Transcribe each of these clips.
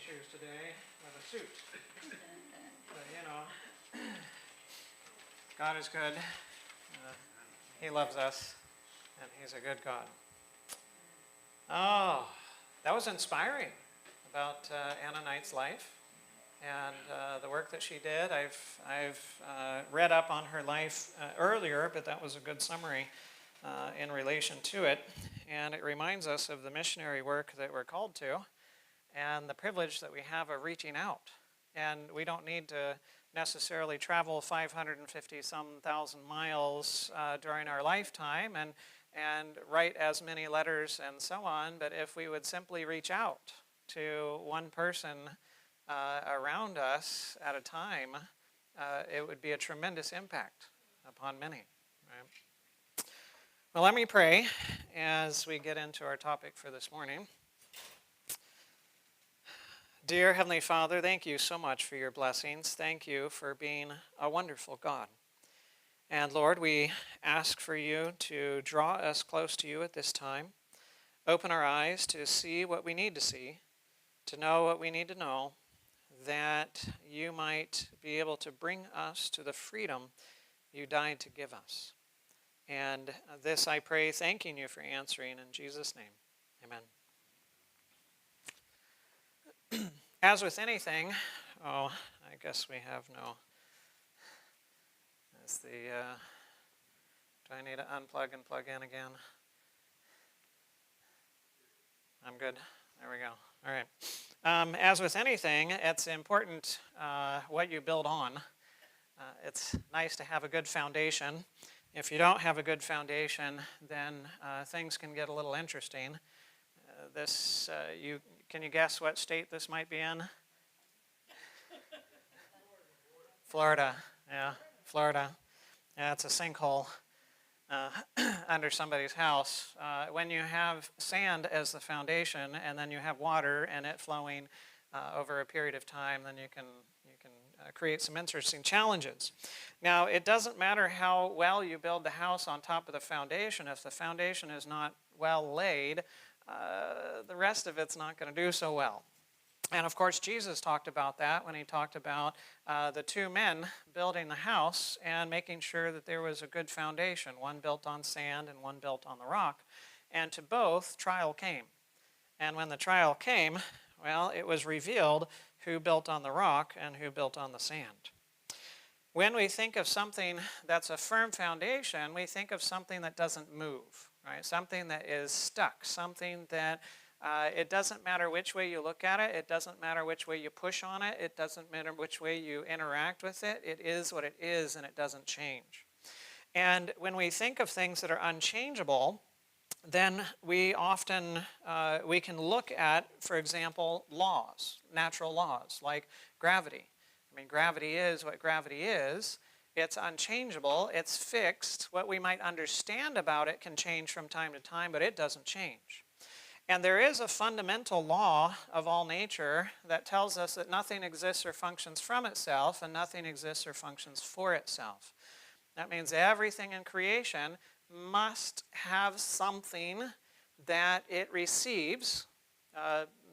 shoes today with a suit. But God is good. He loves us, and He's a good God. Oh, that was inspiring about Anna Knight's life and the work that she did. I've read up on her life earlier, but that was a good summary in relation to it. And it reminds us of the missionary work that we're called to and the privilege that we have of reaching out. And we don't need to necessarily travel 550-some thousand miles during our lifetime and write as many letters and so on, but if we would simply reach out to one person around us at a time, it would be a tremendous impact upon many. Right? Well, let me pray as we get into our topic for this morning. Dear Heavenly Father, thank you so much for your blessings. Thank you for being a wonderful God. And Lord, we ask for you to draw us close to you at this time. Open our eyes to see what we need to see, to know what we need to know, that you might be able to bring us to the freedom you died to give us. And this I pray, thanking you for answering in Jesus' name. Amen. As with anything, I guess we have no... do I need to unplug and plug in again? I'm good. There we go. All right. As with anything, it's important what you build on. It's nice to have a good foundation. If you don't have a good foundation, then things can get a little interesting. Can you guess what state this might be in? Florida. Yeah, Florida. Yeah, it's a sinkhole under somebody's house. When you have sand as the foundation and then you have water and it flowing over a period of time, then you can create some interesting challenges. Now, it doesn't matter how well you build the house on top of the foundation. If the foundation is not well laid, the rest of it's not going to do so well. And of course, Jesus talked about that when he talked about the two men building the house and making sure that there was a good foundation, one built on sand and one built on the rock. And to both, trial came. And when the trial came, well, it was revealed who built on the rock and who built on the sand. When we think of something that's a firm foundation, we think of something that doesn't move, right? Something that is stuck, something that it doesn't matter which way you look at it. It doesn't matter which way you push on it. It doesn't matter which way you interact with it. It is what it is, and it doesn't change. And when we think of things that are unchangeable, then we often we can look at, for example, laws, natural laws, like gravity. I mean, gravity is what gravity is. It's unchangeable. It's fixed. What we might understand about it can change from time to time, but it doesn't change. And there is a fundamental law of all nature that tells us that nothing exists or functions from itself, and nothing exists or functions for itself. That means everything in creation must have something that it receives,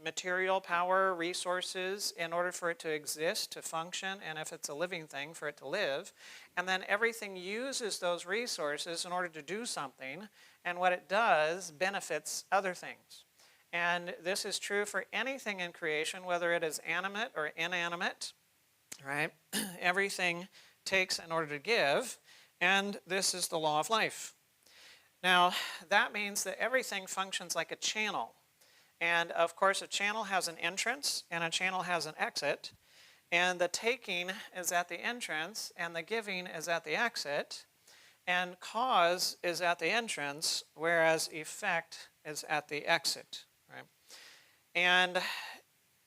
material, power, resources, in order for it to exist, to function, and if it's a living thing, for it to live. And then everything uses those resources in order to do something, and what it does benefits other things. And this is true for anything in creation, whether it is animate or inanimate, right? Everything takes in order to give, and this is the law of life. Now, that means that everything functions like a channel. And of course, a channel has an entrance and a channel has an exit. And the taking is at the entrance and the giving is at the exit. And cause is at the entrance, whereas effect is at the exit. Right? And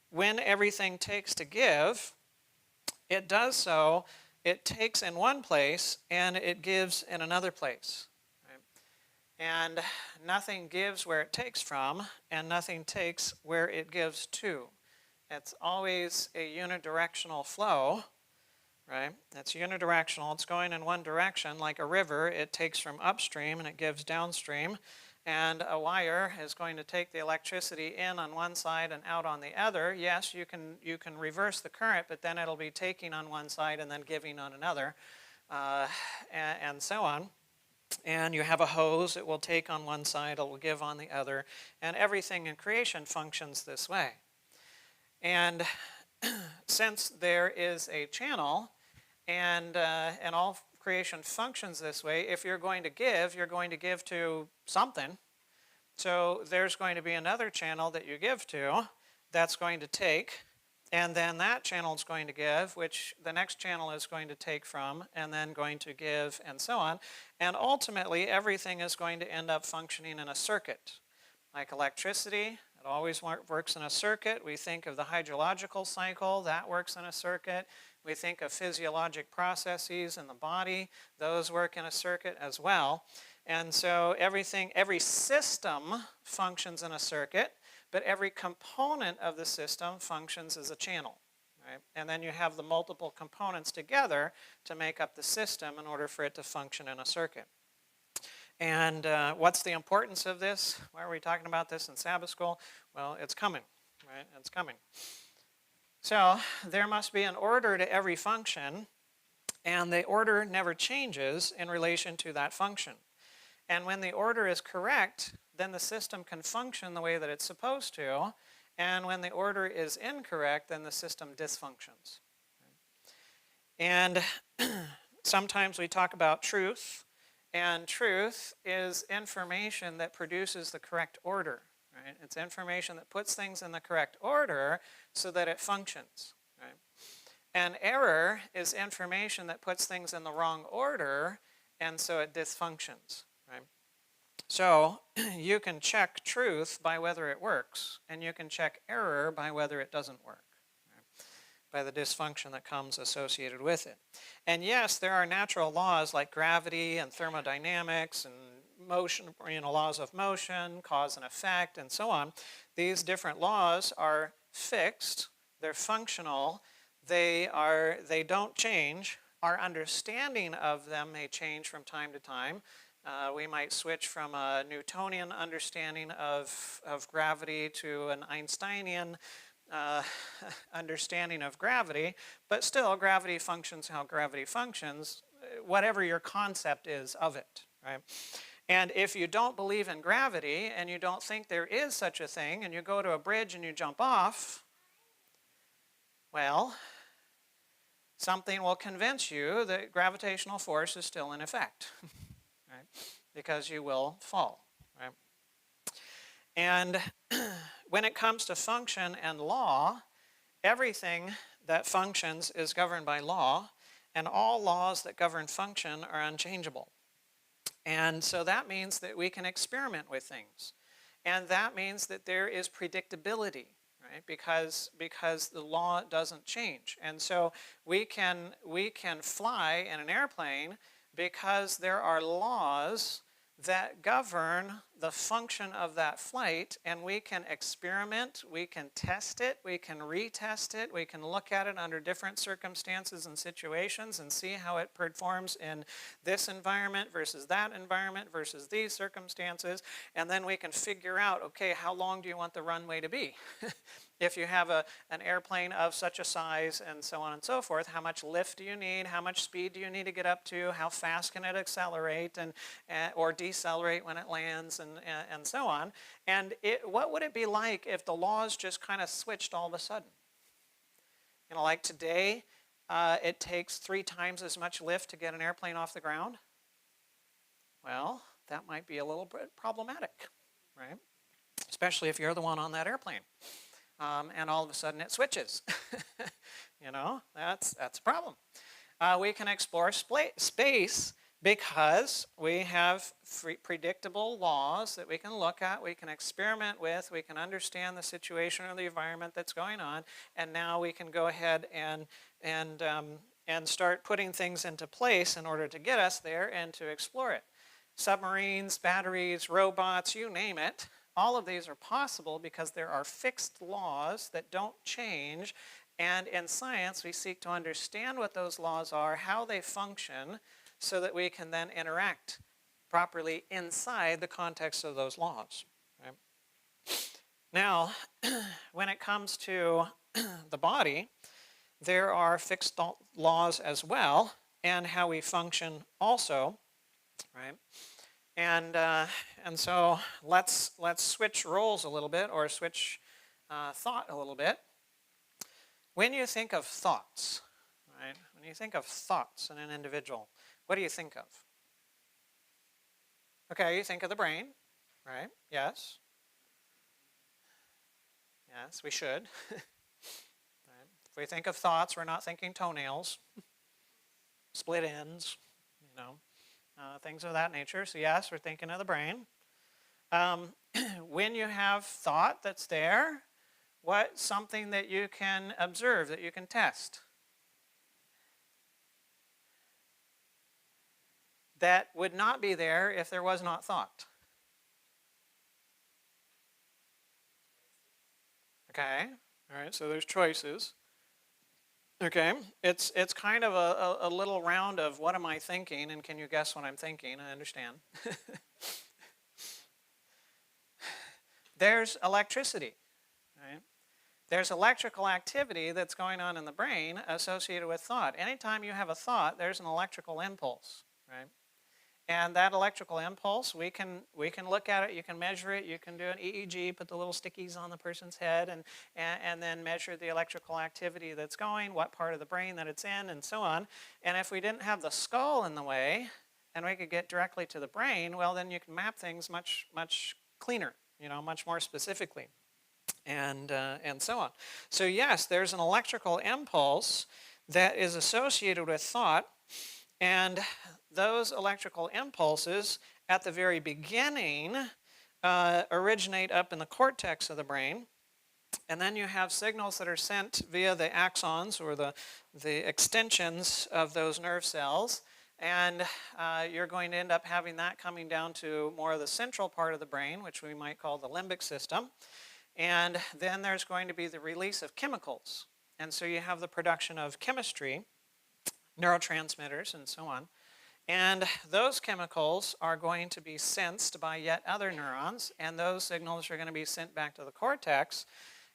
when everything takes to give, it does so, it takes in one place and it gives in another place. And nothing gives where it takes from, and nothing takes where it gives to. It's always a unidirectional flow, right? It's unidirectional. It's going in one direction. Like a river, it takes from upstream and it gives downstream. and a wire is going to take the electricity in on one side and out on the other, yes, you can reverse the current, but then it'll be taking on one side and then giving on another, and so on. And you have a hose, it will take on one side, it will give on the other, and everything in creation functions this way. And since there is a channel, and all creation functions this way, if you're going to give to something. So there's going to be another channel that you give to that's going to take, and then that channel is going to give, which the next channel is going to take from, and then going to give, and so on. And ultimately, everything is going to end up functioning in a circuit. Like electricity, it always works in a circuit. We think of the hydrological cycle, that works in a circuit. We think of physiologic processes in the body, those work in a circuit as well. And so every system functions in a circuit, but every component of the system functions as a channel. Right? And then you have the multiple components together to make up the system in order for it to function in a circuit. And what's the importance of this? Why are we talking about this in Sabbath school? Well, it's coming, right? It's coming. So there must be an order to every function, and the order never changes in relation to that function. And when the order is correct, then the system can function the way that it's supposed to, and when the order is incorrect, then the system dysfunctions. And sometimes we talk about truth, and truth is information that produces the correct order. Right? It's information that puts things in the correct order so that it functions. Right? And error is information that puts things in the wrong order, and so it dysfunctions. Right? So you can check truth by whether it works, and you can check error by whether it doesn't work, right? By the dysfunction that comes associated with it. And yes, there are natural laws like gravity and thermodynamics and motion, laws of motion, cause and effect, and so on. These different laws are fixed, they're functional, they don't change. Our understanding of them may change from time to time. We might switch from a Newtonian understanding of gravity to an Einsteinian understanding of gravity, but still gravity functions how gravity functions, whatever your concept is of it, right? And if you don't believe in gravity and you don't think there is such a thing and you go to a bridge and you jump off, well, something will convince you that gravitational force is still in effect, right? Because you will fall, right? And when it comes to function and law, everything that functions is governed by law, and all laws that govern function are unchangeable. And so that means that we can experiment with things. And that means that there is predictability, right? Because the law doesn't change. And so we can fly in an airplane because there are laws that govern the function of that flight, and we can experiment, we can test it, we can retest it, we can look at it under different circumstances and situations and see how it performs in this environment versus that environment versus these circumstances, and then we can figure out, okay, how long do you want the runway to be? If you have an airplane of such a size and so on and so forth, how much lift do you need? How much speed do you need to get up to? How fast can it accelerate or decelerate when it lands and so on? And what would it be like if the laws just kind of switched all of a sudden? Like today, it takes 3 times as much lift to get an airplane off the ground. Well, that might be a little bit problematic, right? Especially if you're the one on that airplane. And all of a sudden it switches. That's a problem. We can explore space because we have predictable laws that we can look at, we can experiment with, we can understand the situation or the environment that's going on, and now we can go ahead and start putting things into place in order to get us there and to explore it. Submarines, batteries, robots, you name it. All of these are possible because there are fixed laws that don't change, and in science we seek to understand what those laws are, how they function, so that we can then interact properly inside the context of those laws. Right? Now, when it comes to the body, there are fixed laws as well, and how we function also, right? And so let's switch roles a little bit, or switch thought a little bit. When you think of thoughts, right? When you think of thoughts in an individual, what do you think of? Okay, you think of the brain, right? Yes. Yes, we should. Right? If we think of thoughts, we're not thinking toenails, split ends, things of that nature. So yes, we're thinking of the brain. When you have thought that's there, what's something that you can observe, that you can test? That would not be there if there was not thought. Okay, all right, so there's choices. Okay, it's kind of a little round of what am I thinking, and can you guess what I'm thinking? I understand. There's electricity, right? There's electrical activity that's going on in the brain associated with thought. Anytime you have a thought, there's an electrical impulse, right? And that electrical impulse, we can look at it, you can measure it, you can do an EEG, put the little stickies on the person's head, and then measure the electrical activity that's going, what part of the brain that it's in, and so on. And if we didn't have the skull in the way, and we could get directly to the brain, well, then you can map things much cleaner, much more specifically, and so on. So yes, there's an electrical impulse that is associated with thought, and those electrical impulses at the very beginning originate up in the cortex of the brain, and then you have signals that are sent via the axons, or the extensions of those nerve cells, and you're going to end up having that coming down to more of the central part of the brain, which we might call the limbic system. And then there's going to be the release of chemicals, and so you have the production of chemistry, neurotransmitters, and so on. And those chemicals are going to be sensed by yet other neurons, and those signals are going to be sent back to the cortex.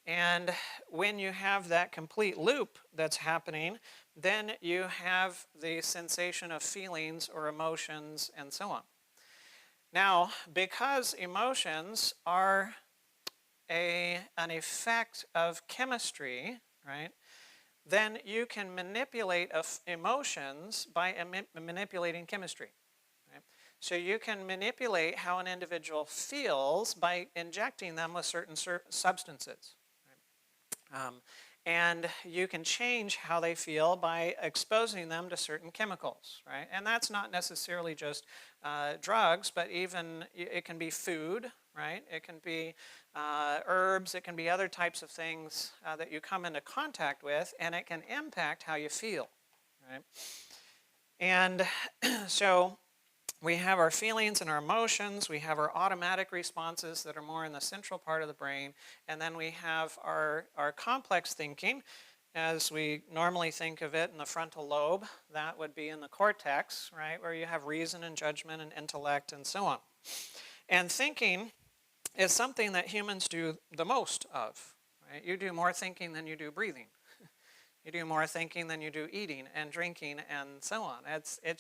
And when you have that complete loop that's happening, then you have the sensation of feelings or emotions and so on. Now, because emotions are an effect of chemistry, right? Then you can manipulate emotions by manipulating chemistry. Right? So you can manipulate how an individual feels by injecting them with certain substances. Right? And you can change how they feel by exposing them to certain chemicals. Right? And that's not necessarily just drugs, but even it can be food. Right? It can be herbs, it can be other types of things that you come into contact with, and it can impact how you feel. Right? And so we have our feelings and our emotions, we have our automatic responses that are more in the central part of the brain, and then we have our complex thinking, as we normally think of it in the frontal lobe. That would be in the cortex, right, where you have reason and judgment and intellect and so on. And thinking is something that humans do the most of. Right? You do more thinking than you do breathing. You do more thinking than you do eating and drinking and so on.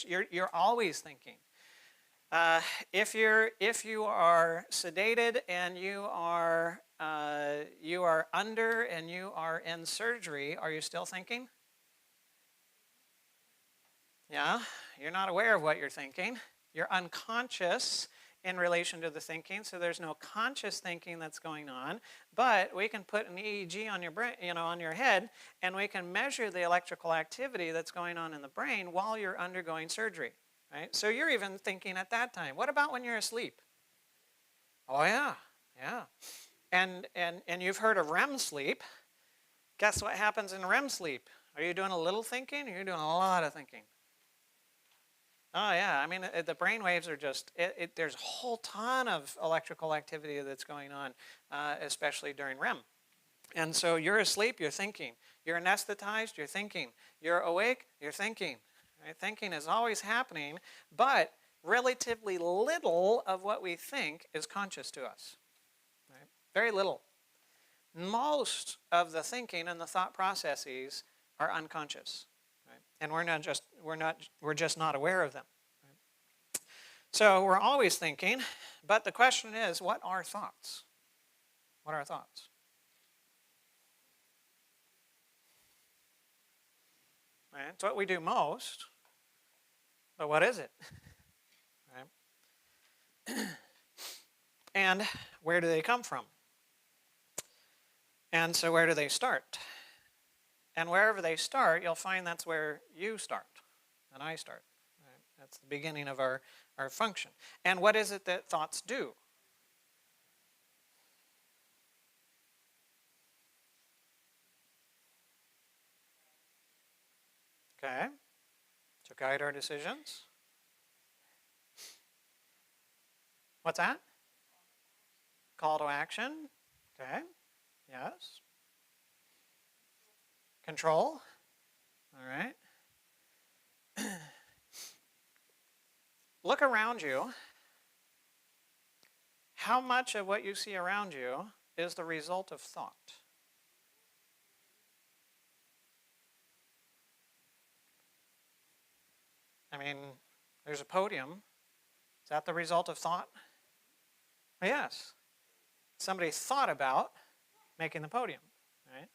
You're always thinking. If you are sedated and you are under and you are in surgery, are you still thinking? Yeah, you're not aware of what you're thinking. You're unconscious in relation to the thinking, so there's no conscious thinking that's going on. But we can put an EEG on your brain, on your head, and we can measure the electrical activity that's going on in the brain while you're undergoing surgery. Right? So you're even thinking at that time. What about when you're asleep? Oh yeah, yeah. And you've heard of REM sleep. Guess what happens in REM sleep? Are you doing a little thinking, or are you doing a lot of thinking? Oh yeah, I mean the brain waves are just, there's a whole ton of electrical activity that's going on, especially during REM. And so you're asleep, you're thinking. You're anesthetized, you're thinking. You're awake, you're thinking. Right? Thinking is always happening, but relatively little of what we think is conscious to us. Right? Very little. Most of the thinking and the thought processes are unconscious, right? And we're just not aware of them. Right? So we're always thinking, but the question is, what are thoughts? What are thoughts? Right? It's what we do most, but what is it? Right? And where do they come from? And so where do they start? And wherever they start, you'll find that's where you start and I start. Right? That's the beginning of our function. And what is it that thoughts do? Okay, to guide our decisions. What's that? Call to action. Okay, yes. Control. All right. Look around you. How much of what you see around you is the result of thought? I mean, there's a podium. Is that the result of thought? Yes. Somebody thought about making the podium, right?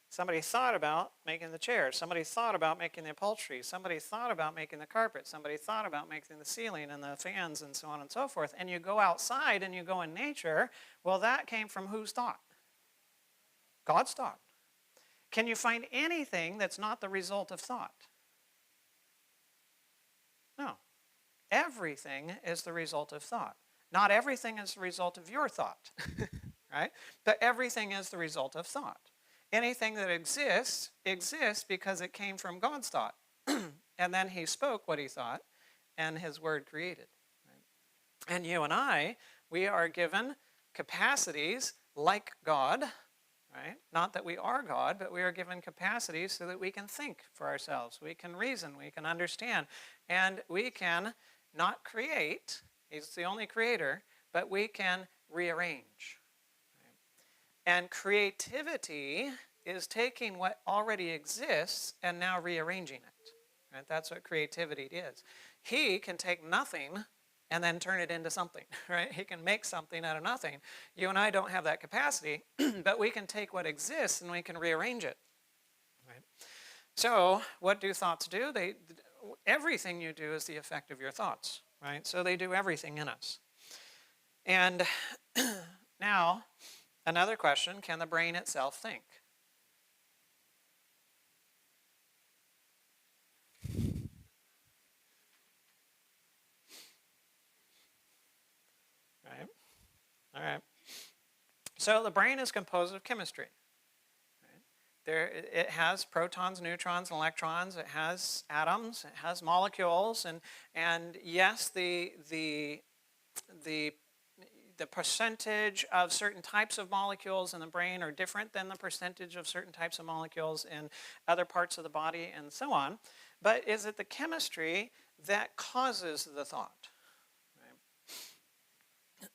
Somebody thought about making the chairs. Somebody thought about making the upholstery. Somebody thought about making the carpet. Somebody thought about making the ceiling and the fans and so on and so forth. And you go outside and you go in nature. Well, that came from whose thought? God's thought. Can you find anything that's not the result of thought? No. Everything is the result of thought. Not everything is the result of your thought, right? But everything is the result of thought. Anything that exists because it came from God's thought. And then he spoke what he thought, and his word created. Right? And you and I, we are given capacities like God, right? Not that we are God, but we are given capacities so that we can think for ourselves. We can reason, we can understand, and we can not create, he's the only creator, but we can rearrange. And creativity is taking what already exists and now rearranging it. Right? That's what creativity is. He can take nothing and then turn it into something. Right? He can make something out of nothing. You and I don't have that capacity, but we can take what exists and we can rearrange it. Right? So what do thoughts do? Everything you do is the effect of your thoughts. Right? So they do everything in us. And now, another question, can the brain itself think? Right? All right. So the brain is composed of chemistry. Right? It has protons, neutrons, and electrons. It has atoms. It has molecules. And yes, the percentage of certain types of molecules in the brain are different than the percentage of certain types of molecules in other parts of the body and so on. But is it the chemistry that causes the thought?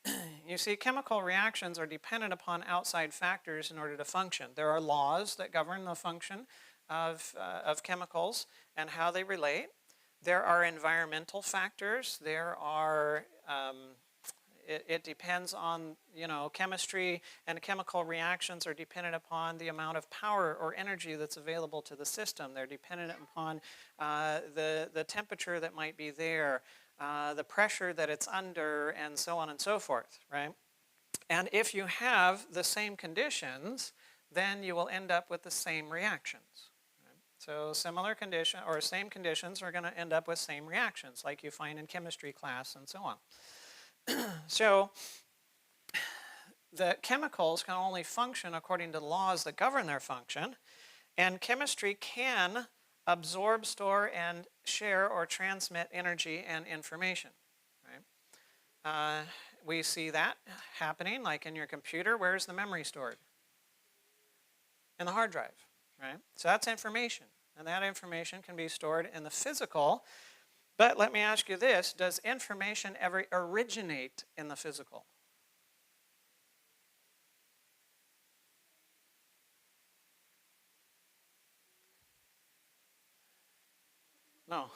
Right? You see, chemical reactions are dependent upon outside factors in order to function. There are laws that govern the function of chemicals and how they relate. There are environmental factors. There are it depends on, chemistry and chemical reactions are dependent upon the amount of power or energy that's available to the system. They're dependent upon the temperature that might be there, the pressure that it's under, and so on and so forth, right? And if you have the same conditions, then you will end up with the same reactions. Right? So similar condition or same conditions are going to end up with same reactions, like you find in chemistry class and so on. So the chemicals can only function according to the laws that govern their function, and chemistry can absorb, store, and share or transmit energy and information. Right? We see that happening, like in your computer. Where's the memory stored? In the hard drive. Right? So that's information, and that information can be stored in the physical. But let me ask you this, does information ever originate in the physical? No.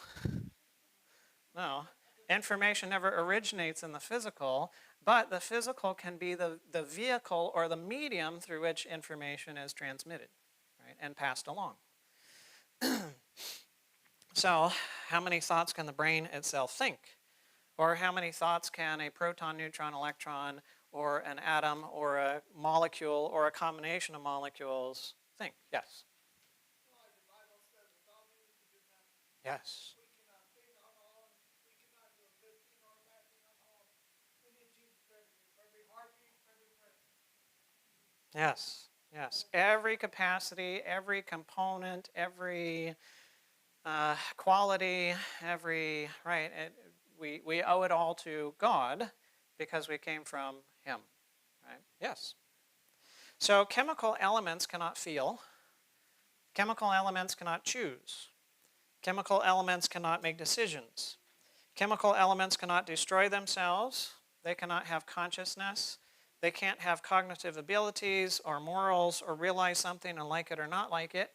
No. Information never originates in the physical, but the physical can be the vehicle or the medium through which information is transmitted, right, and passed along. So, how many thoughts can the brain itself think? Or how many thoughts can a proton, neutron, electron, or an atom, or a molecule, or a combination of molecules think? Yes? Yes. Yes, yes. Every capacity, every component, every quality, right, we owe it all to God because we came from Him, right? Yes. So chemical elements cannot feel. Chemical elements cannot choose. Chemical elements cannot make decisions. Chemical elements cannot destroy themselves. They cannot have consciousness. They can't have cognitive abilities or morals or realize something and like it or not like it.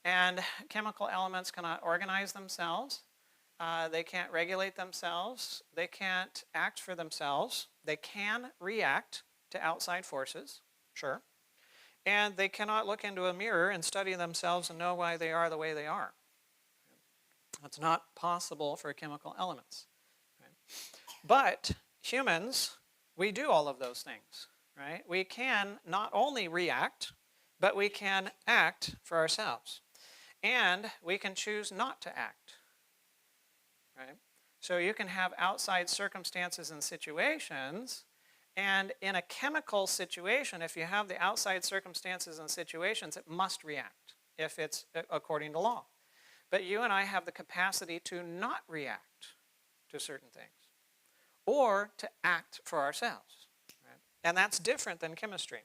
And chemical elements cannot organize themselves. They can't regulate themselves. They can't act for themselves. They can react to outside forces, sure. And they cannot look into a mirror and study themselves and know why they are the way they are. That's not possible for chemical elements. Right? But humans, we do all of those things. Right? We can not only react, but we can act for ourselves. And we can choose not to act. Right? So you can have outside circumstances and situations, and in a chemical situation, if you have the outside circumstances and situations, it must react if it's according to law. But you and I have the capacity to not react to certain things or to act for ourselves. Right? And that's different than chemistry.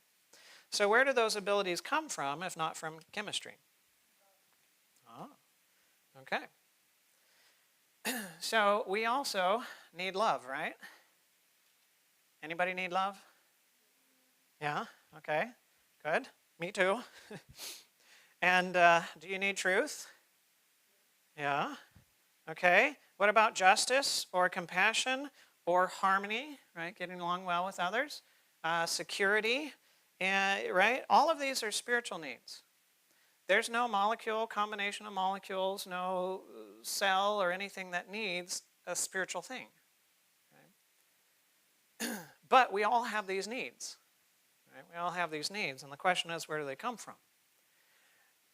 So where do those abilities come from if not from chemistry? Oh, okay. So we also need love, right? Anybody need love? Yeah, okay, good. Me too. And do you need truth? Yeah, okay. What about justice or compassion or harmony, right? Getting along well with others. Security, right? All of these are spiritual needs. There's no molecule, combination of molecules, no cell or anything that needs a spiritual thing. Right? But we all have these needs. Right? We all have these needs, and the question is, where do they come from?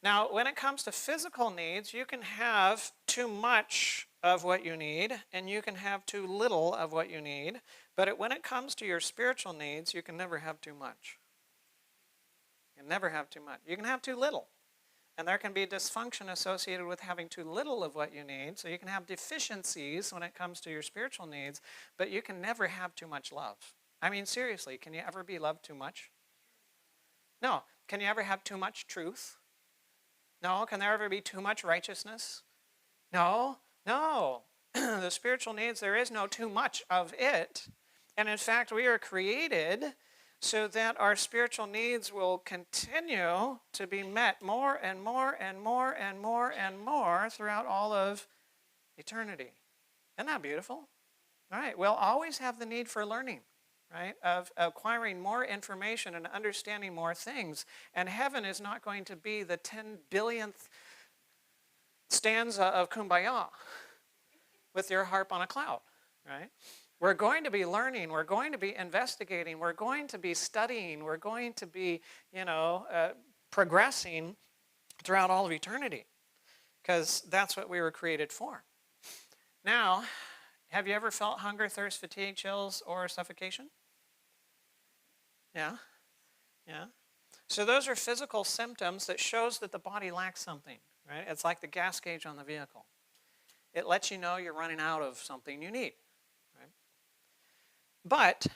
Now, when it comes to physical needs, you can have too much of what you need, and you can have too little of what you need. But when it comes to your spiritual needs, you can never have too much. You can never have too much. You can have too little. And there can be dysfunction associated with having too little of what you need. So you can have deficiencies when it comes to your spiritual needs, but you can never have too much love. I mean, seriously, can you ever be loved too much? No. Can you ever have too much truth? No. Can there ever be too much righteousness? No. No. The spiritual needs, there is no too much of it. And in fact, we are created so that our spiritual needs will continue to be met more and more and more and more and more throughout all of eternity. Isn't that beautiful? All right, we'll always have the need for learning, right? Of acquiring more information and understanding more things. And heaven is not going to be the 10 billionth stanza of Kumbaya with your harp on a cloud, right? We're going to be learning, we're going to be investigating, we're going to be studying, we're going to be, progressing throughout all of eternity, because that's what we were created for. Now, have you ever felt hunger, thirst, fatigue, chills, or suffocation? Yeah, yeah. So those are physical symptoms that shows that the body lacks something, right? It's like the gas gauge on the vehicle. It lets you know you're running out of something you need. But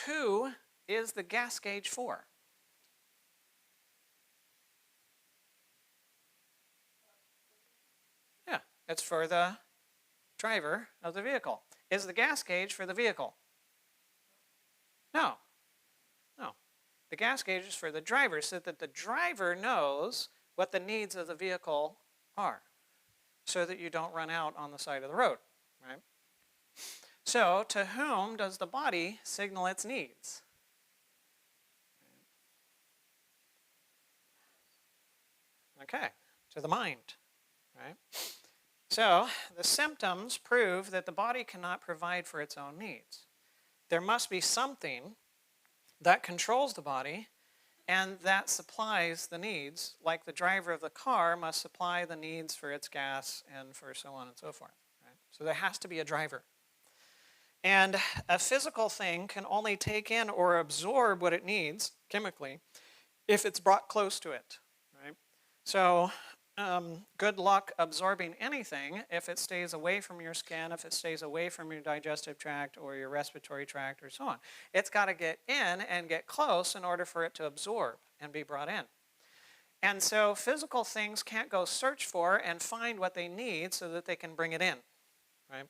who is the gas gauge for? Yeah, it's for the driver of the vehicle. Is the gas gauge for the vehicle? No. No. The gas gauge is for the driver so that the driver knows what the needs of the vehicle are so that you don't run out on the side of the road, right? So, to whom does the body signal its needs? Okay, to the mind, right? So, the symptoms prove that the body cannot provide for its own needs. There must be something that controls the body and that supplies the needs, like the driver of the car must supply the needs for its gas and for so on and so forth. Right? So there has to be a driver. And a physical thing can only take in or absorb what it needs chemically if it's brought close to it. Right? So good luck absorbing anything if it stays away from your skin, if it stays away from your digestive tract or your respiratory tract or so on. It's got to get in and get close in order for it to absorb and be brought in. And so physical things can't go search for and find what they need so that they can bring it in. Right?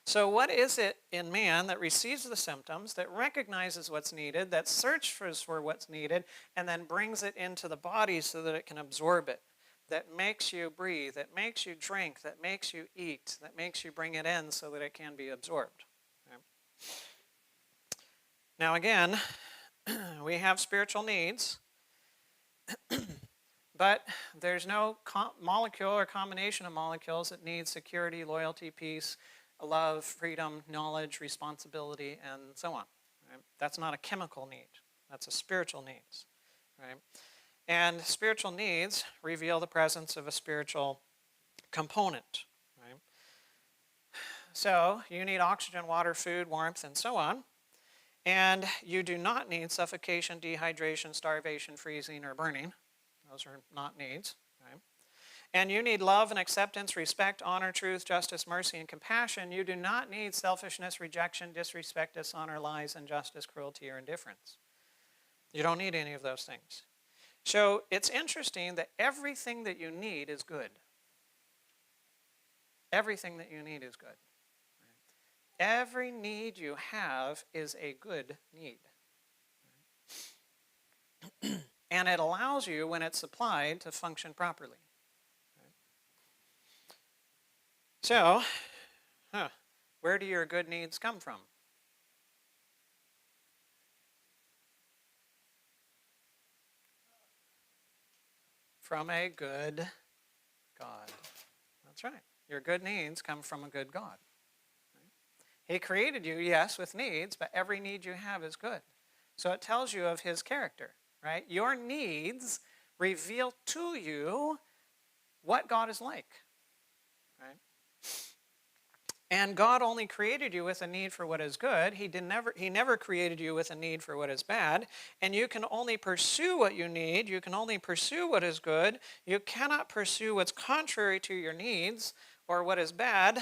So what is it in man that receives the symptoms, that recognizes what's needed, that searches for what's needed, and then brings it into the body so that it can absorb it, that makes you breathe, that makes you drink, that makes you eat, that makes you bring it in so that it can be absorbed? Okay. Now again, we have spiritual needs, but there's no molecule or combination of molecules that needs security, loyalty, peace, love, freedom, knowledge, responsibility, and so on. Right? That's not a chemical need. That's a spiritual needs. Right? And spiritual needs reveal the presence of a spiritual component. Right? So you need oxygen, water, food, warmth, and so on. And you do not need suffocation, dehydration, starvation, freezing, or burning. Those are not needs. Right? And you need love and acceptance, respect, honor, truth, justice, mercy, and compassion. You do not need selfishness, rejection, disrespect, dishonor, lies, injustice, cruelty, or indifference. You don't need any of those things. So it's interesting that everything that you need is good. Everything that you need is good. Every need you have is a good need. And it allows you, when it's supplied, to function properly. So, where do your good needs come from? From a good God. That's right. Your good needs come from a good God. He created you, yes, with needs, but every need you have is good. So it tells you of his character, right? Your needs reveal to you what God is like, right? And God only created you with a need for what is good. He never created you with a need for what is bad. And you can only pursue what you need. You can only pursue what is good. You cannot pursue what's contrary to your needs or what is bad.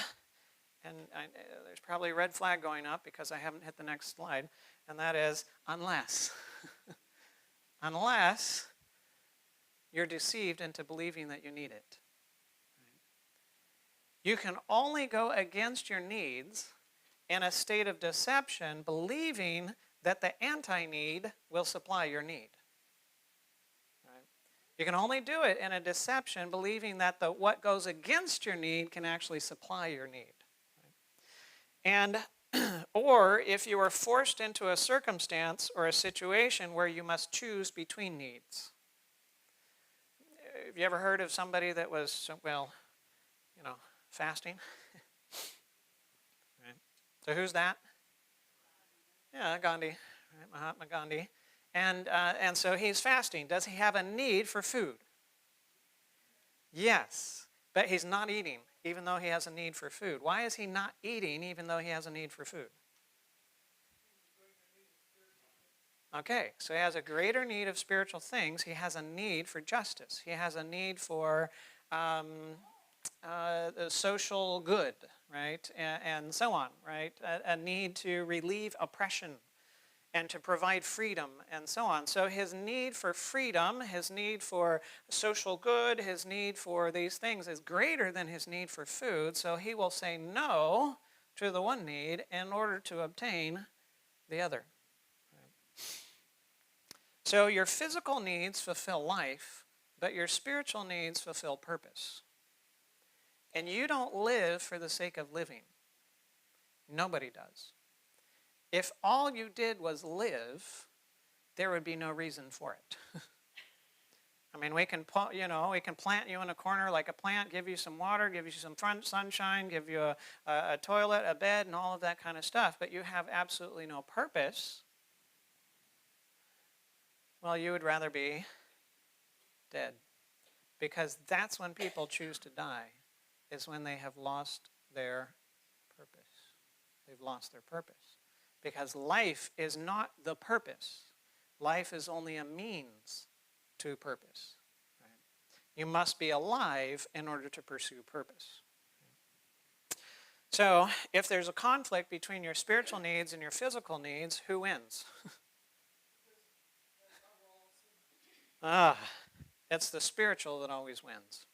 And there's probably a red flag going up because I haven't hit the next slide. And that is unless. Unless you're deceived into believing that you need it. You can only go against your needs in a state of deception, believing that the anti-need will supply your need. Right? You can only do it in a deception, believing that what goes against your need can actually supply your need. Right? And or if you are forced into a circumstance or a situation where you must choose between needs. Have you ever heard of somebody that was, fasting? Right. So who's that? Yeah, Gandhi, right? Mahatma Gandhi. And so he's fasting. Does he have a need for food? Yes, but he's not eating even though he has a need for food. Why is he not eating even though he has a need for food? Okay, so he has a greater need of spiritual things. He has a need for justice. He has a need for social good, right, and so on, right? A need to relieve oppression and to provide freedom and so on. So his need for freedom, his need for social good, his need for these things is greater than his need for food. So he will say no to the one need in order to obtain the other. So your physical needs fulfill life, but your spiritual needs fulfill purpose. And you don't live for the sake of living. Nobody does. If all you did was live, there would be no reason for it. I mean, we can plant you in a corner like a plant, give you some water, give you some sunshine, give you a toilet, a bed, and all of that kind of stuff, but you have absolutely no purpose. Well, you would rather be dead, because that's when people choose to die, is when they have lost their purpose. They've lost their purpose. Because life is not the purpose. Life is only a means to purpose. Right? You must be alive in order to pursue purpose. So, if there's a conflict between your spiritual needs and your physical needs, who wins? It's the spiritual that always wins.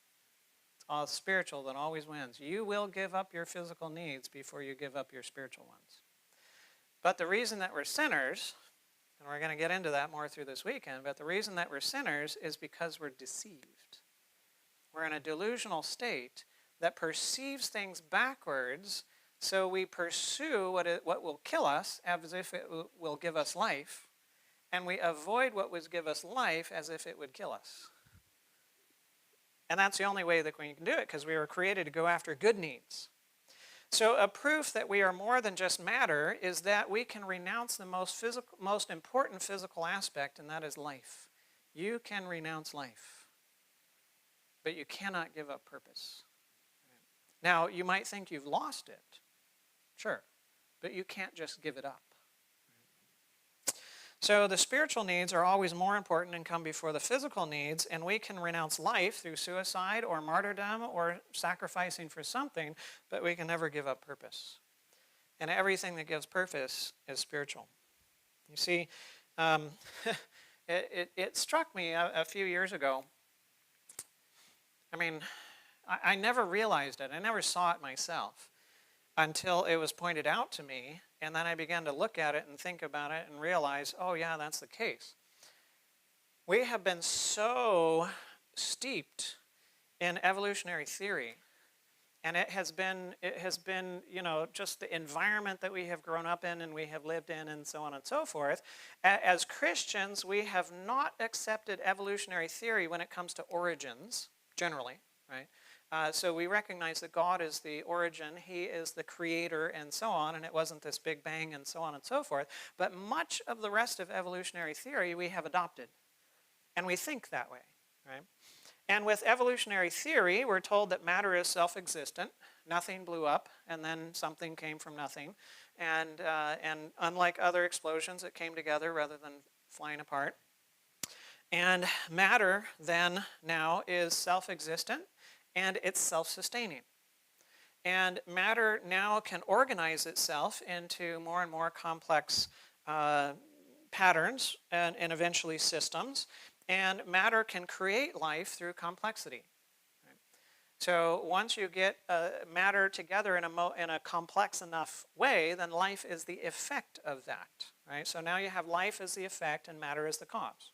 It's all spiritual that always wins. You will give up your physical needs before you give up your spiritual ones. But the reason that we're sinners, and we're going to get into that more through this weekend, but the reason that we're sinners is because we're deceived. We're in a delusional state that perceives things backwards, so we pursue what will kill us as if it will give us life, and we avoid what would give us life as if it would kill us. And that's the only way that we can do it, because we were created to go after good needs. So a proof that we are more than just matter is that we can renounce the most important physical aspect, and that is life. You can renounce life, but you cannot give up purpose. Now, you might think you've lost it, sure, but you can't just give it up. So the spiritual needs are always more important and come before the physical needs, and we can renounce life through suicide or martyrdom or sacrificing for something, but we can never give up purpose. And everything that gives purpose is spiritual. You see, it struck me a few years ago. I mean, I never realized it. I never saw it myself until it was pointed out to me, and then I began to look at it and think about it and realize, oh yeah, that's the case. We have been so steeped in evolutionary theory, and it has been, just the environment that we have grown up in and we have lived in and so on and so forth. As Christians, we have not accepted evolutionary theory when it comes to origins, generally, right? So we recognize that God is the origin, He is the creator, and so on, and it wasn't this big bang and so on and so forth. But much of the rest of evolutionary theory we have adopted, and we think that way, right? And with evolutionary theory, we're told that matter is self-existent. Nothing blew up, and then something came from nothing. And unlike other explosions, it came together rather than flying apart. And matter then now is self-existent, and it's self-sustaining. And matter now can organize itself into more and more complex patterns and eventually systems. And matter can create life through complexity. Right? So once you get matter together in a complex enough way, then life is the effect of that. Right? So now you have life as the effect and matter as the cause.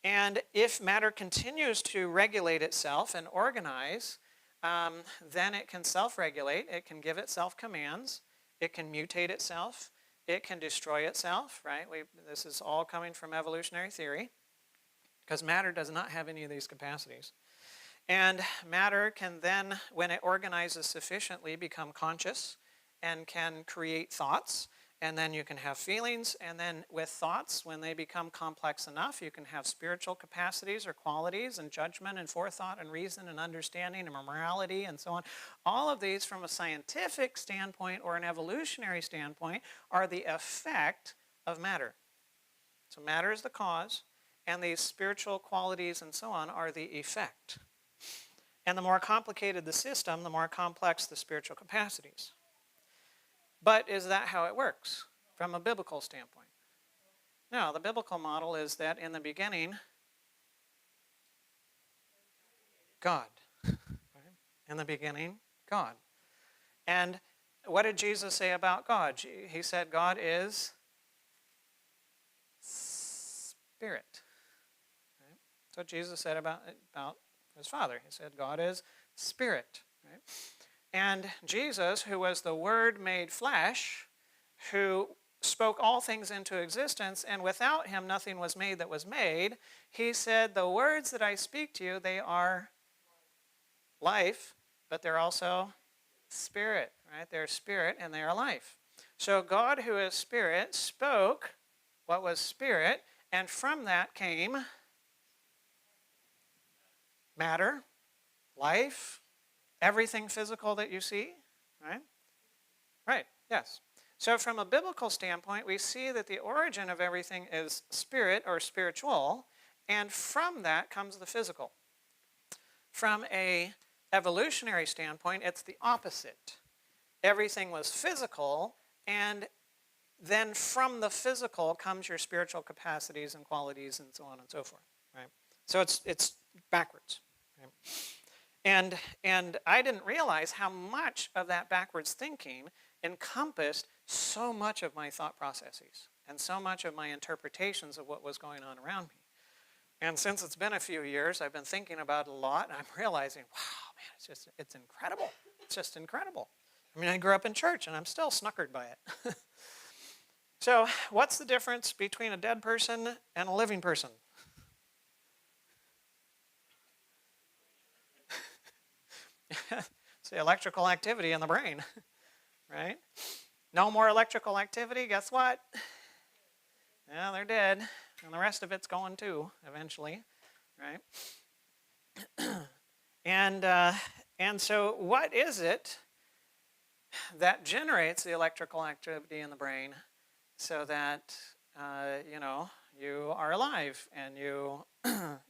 And if matter continues to regulate itself and organize, then it can self-regulate, it can give itself commands, it can mutate itself, it can destroy itself, right? This is all coming from evolutionary theory, because matter does not have any of these capacities. And matter can then, when it organizes sufficiently, become conscious and can create thoughts. And then you can have feelings, and then with thoughts, when they become complex enough, you can have spiritual capacities or qualities and judgment and forethought and reason and understanding and morality and so on. All of these from a scientific standpoint or an evolutionary standpoint are the effect of matter. So matter is the cause, and these spiritual qualities and so on are the effect. And the more complicated the system, the more complex the spiritual capacities. But is that how it works from a biblical standpoint? No, the biblical model is that in the beginning, God. Right? In the beginning, God. And what did Jesus say about God? He said God is spirit. Right? That's what Jesus said about his Father. He said God is spirit. Right? And Jesus, who was the Word made flesh, who spoke all things into existence, and without him nothing was made that was made, he said, the words that I speak to you, they are life, but they're also spirit, right? They're spirit and they are life. So God, who is spirit, spoke what was spirit, and from that came matter, life, everything physical that you see, right? Right, yes. So from a biblical standpoint, we see that the origin of everything is spirit or spiritual, and from that comes the physical. From a evolutionary standpoint, it's the opposite. Everything was physical, and then from the physical comes your spiritual capacities and qualities and so on and so forth, right? So it's backwards, right? And I didn't realize how much of that backwards thinking encompassed so much of my thought processes and so much of my interpretations of what was going on around me. And since it's been a few years, I've been thinking about it a lot, and I'm realizing, wow, man, it's incredible. It's just incredible. I mean, I grew up in church, and I'm still snookered by it. So, what's the difference between a dead person and a living person? It's the electrical activity in the brain, right? No more electrical activity, guess what? Yeah, they're dead, and the rest of it's going too, eventually, right? And so what is it that generates the electrical activity in the brain so that, you are alive and you,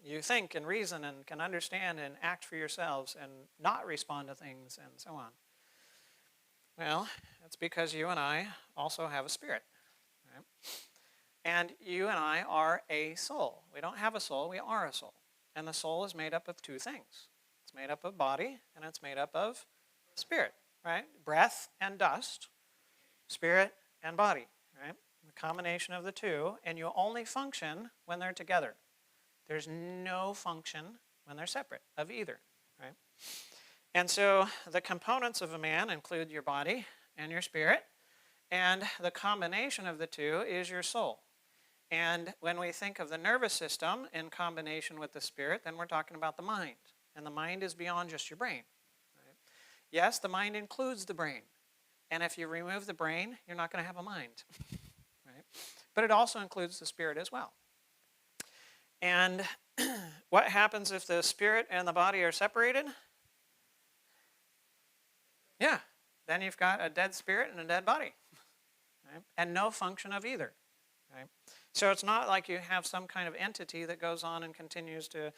you think and reason and can understand and act for yourselves and not respond to things and so on? Well, it's because you and I also have a spirit. Right? And you and I are a soul. We don't have a soul, we are a soul. And the soul is made up of two things. It's made up of body and it's made up of spirit, right? Breath and dust, spirit and body, right? The combination of the two, and you only function when they're together. There's no function when they're separate of either, right? And so the components of a man include your body and your spirit, and the combination of the two is your soul. And when we think of the nervous system in combination with the spirit, then we're talking about the mind. And the mind is beyond just your brain. Right? Yes, the mind includes the brain. And if you remove the brain, you're not going to have a mind. Right? But it also includes the spirit as well. And what happens if the spirit and the body are separated? Yeah, then you've got a dead spirit and a dead body. Right? And no function of either. Right? So it's not like you have some kind of entity that goes on and continues to,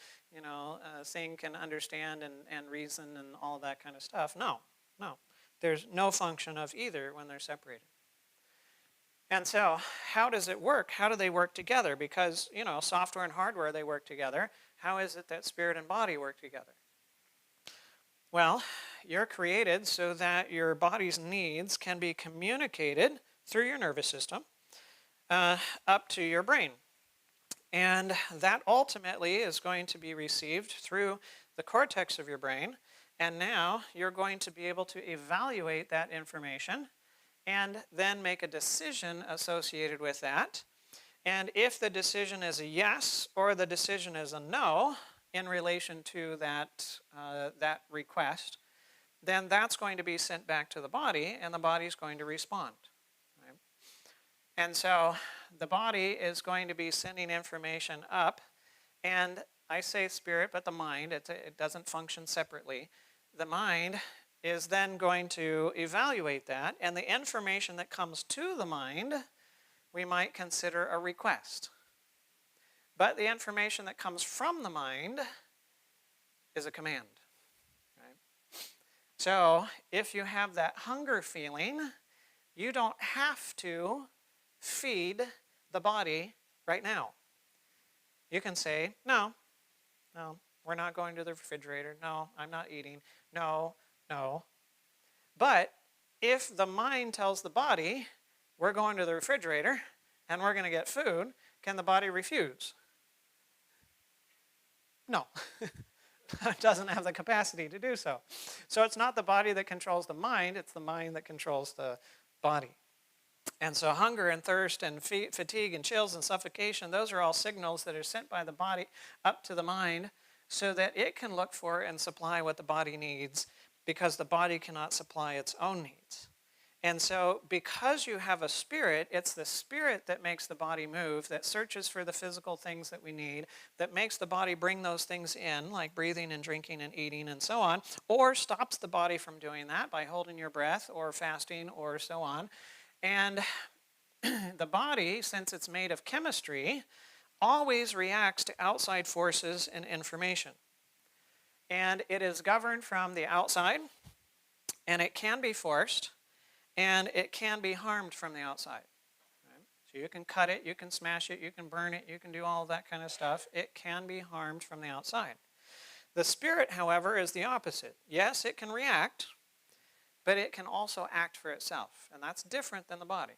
think and understand and reason and all that kind of stuff. No. There's no function of either when they're separated. And so how does it work? How do they work together? Because, software and hardware, they work together. How is it that spirit and body work together? Well, you're created so that your body's needs can be communicated through your nervous system up to your brain. And that ultimately is going to be received through the cortex of your brain. And now you're going to be able to evaluate that information and then make a decision associated with that. And if the decision is a yes or the decision is a no in relation to that request, then that's going to be sent back to the body, and the body's going to respond. Right? And so the body is going to be sending information up, and I say spirit, but the mind, it doesn't function separately. The mind is then going to evaluate that, and the information that comes to the mind, we might consider a request. But the information that comes from the mind is a command. Right? So if you have that hunger feeling, you don't have to feed the body right now. You can say, no, we're not going to the refrigerator. No, I'm not eating. No, no. But if the mind tells the body, we're going to the refrigerator and we're going to get food, can the body refuse? No. It doesn't have the capacity to do so. So it's not the body that controls the mind, it's the mind that controls the body. And so hunger and thirst and fatigue and chills and suffocation, those are all signals that are sent by the body up to the mind so that it can look for and supply what the body needs, because the body cannot supply its own needs. And so because you have a spirit, it's the spirit that makes the body move, that searches for the physical things that we need, that makes the body bring those things in, like breathing and drinking and eating and so on, or stops the body from doing that by holding your breath or fasting or so on. And the body, since it's made of chemistry, always reacts to outside forces and information. And it is governed from the outside, and it can be forced, and it can be harmed from the outside. Right? So you can cut it, you can smash it, you can burn it, you can do all of that kind of stuff. It can be harmed from the outside. The spirit, however, is the opposite. Yes, it can react, but it can also act for itself. And that's different than the body.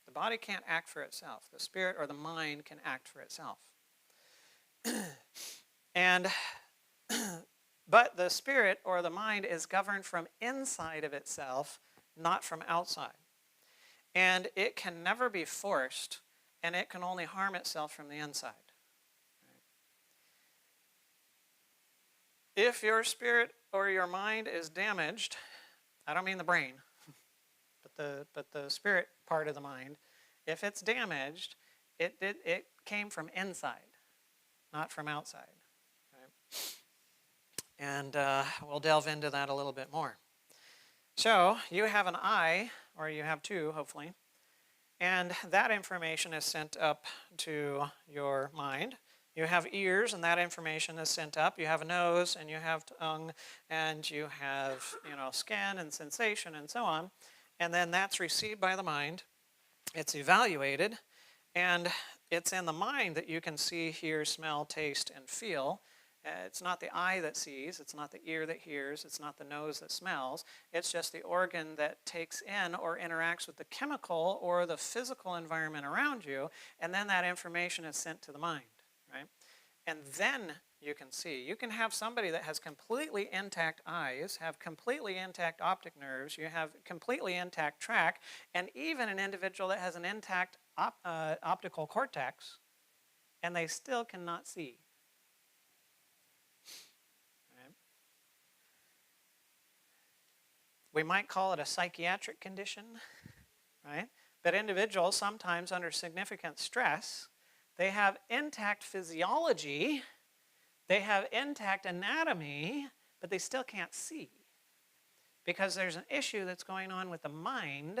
The body can't act for itself. The spirit or the mind can act for itself. But the spirit or the mind is governed from inside of itself, not from outside. And it can never be forced, and it can only harm itself from the inside. If your spirit or your mind is damaged, I don't mean the brain, but the spirit part of the mind, if it's damaged, it came from inside, not from outside. Right? And we'll delve into that a little bit more. So you have an eye, or you have two, hopefully, and that information is sent up to your mind. You have ears, and that information is sent up. You have a nose, and you have tongue, and you have skin and sensation and so on. And then that's received by the mind. It's evaluated, and it's in the mind that you can see, hear, smell, taste, and feel. It's not the eye that sees, it's not the ear that hears, it's not the nose that smells. It's just the organ that takes in or interacts with the chemical or the physical environment around you, and then that information is sent to the mind, right? And then you can see. You can have somebody that has completely intact eyes, have completely intact optic nerves, you have completely intact tract, and even an individual that has an intact optical cortex, and they still cannot see. Right? We might call it a psychiatric condition, right? But individuals, sometimes under significant stress, they have intact physiology, they have intact anatomy, but they still can't see. Because there's an issue that's going on with the mind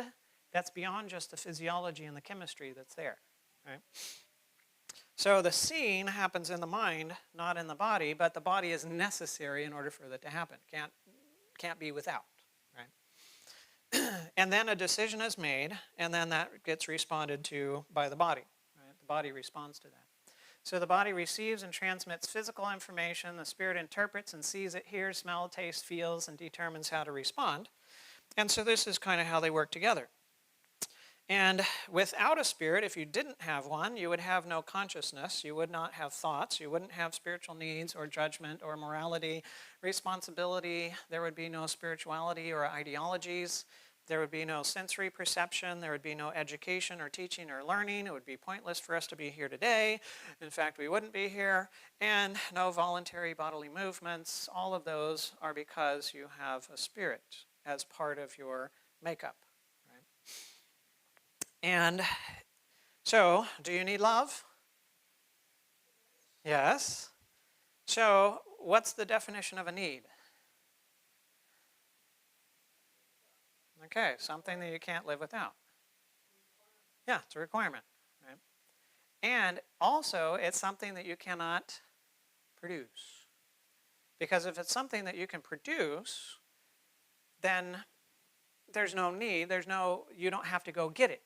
that's beyond just the physiology and the chemistry that's there. Right? So the seeing happens in the mind, not in the body, but the body is necessary in order for that to happen. Can't be without. Right? And then a decision is made, and then that gets responded to by the body. Right? The body responds to that. So the body receives and transmits physical information. The spirit interprets and sees it, hears, smells, tastes, feels, and determines how to respond. And so this is kind of how they work together. And without a spirit, if you didn't have one, you would have no consciousness. You would not have thoughts. You wouldn't have spiritual needs or judgment or morality, responsibility. There would be no spirituality or ideologies. There would be no sensory perception. There would be no education or teaching or learning. It would be pointless for us to be here today. In fact, we wouldn't be here. And no voluntary bodily movements. All of those are because you have a spirit as part of your makeup. Right? And so, do you need love? Yes. So, what's the definition of a need? Okay, something that you can't live without. Yeah, it's a requirement. Right? And also, it's something that you cannot produce. Because if it's something that you can produce, then there's no need, you don't have to go get it.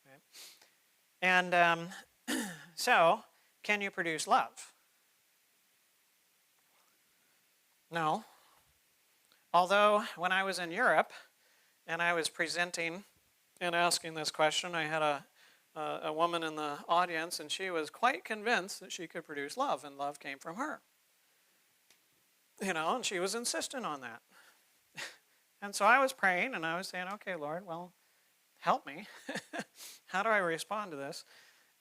Right? And So, can you produce love? No. Although, when I was in Europe and I was presenting and asking this question, I had a woman in the audience, and she was quite convinced that she could produce love, and love came from her. And she was insistent on that. And so I was praying, and I was saying, okay, Lord, well, help me. How do I respond to this?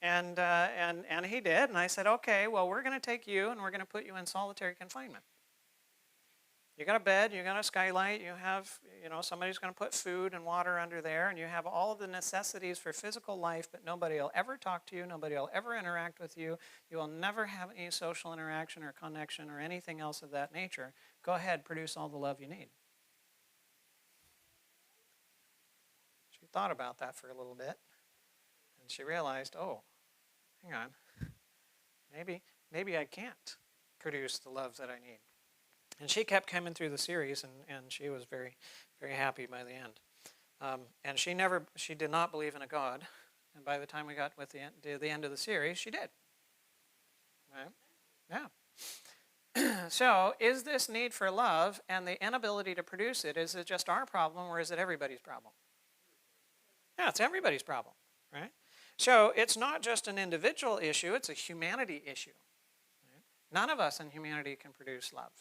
And he did, and I said, okay, well, we're going to take you, and we're going to put you in solitary confinement. You got a bed, you got a skylight, you have, somebody's going to put food and water under there, and you have all of the necessities for physical life, but nobody will ever talk to you, nobody will ever interact with you, you will never have any social interaction or connection or anything else of that nature. Go ahead, produce all the love you need. She thought about that for a little bit, and she realized, oh, hang on, maybe I can't produce the love that I need. And she kept coming through the series, and she was very, very happy by the end. And she did not believe in a God. And by the time we got to the end of the series, she did. Right? Yeah. So, is this need for love and the inability to produce it, is it just our problem, or is it everybody's problem? Yeah, it's everybody's problem, right? So, it's not just an individual issue, it's a humanity issue. Right? None of us in humanity can produce love.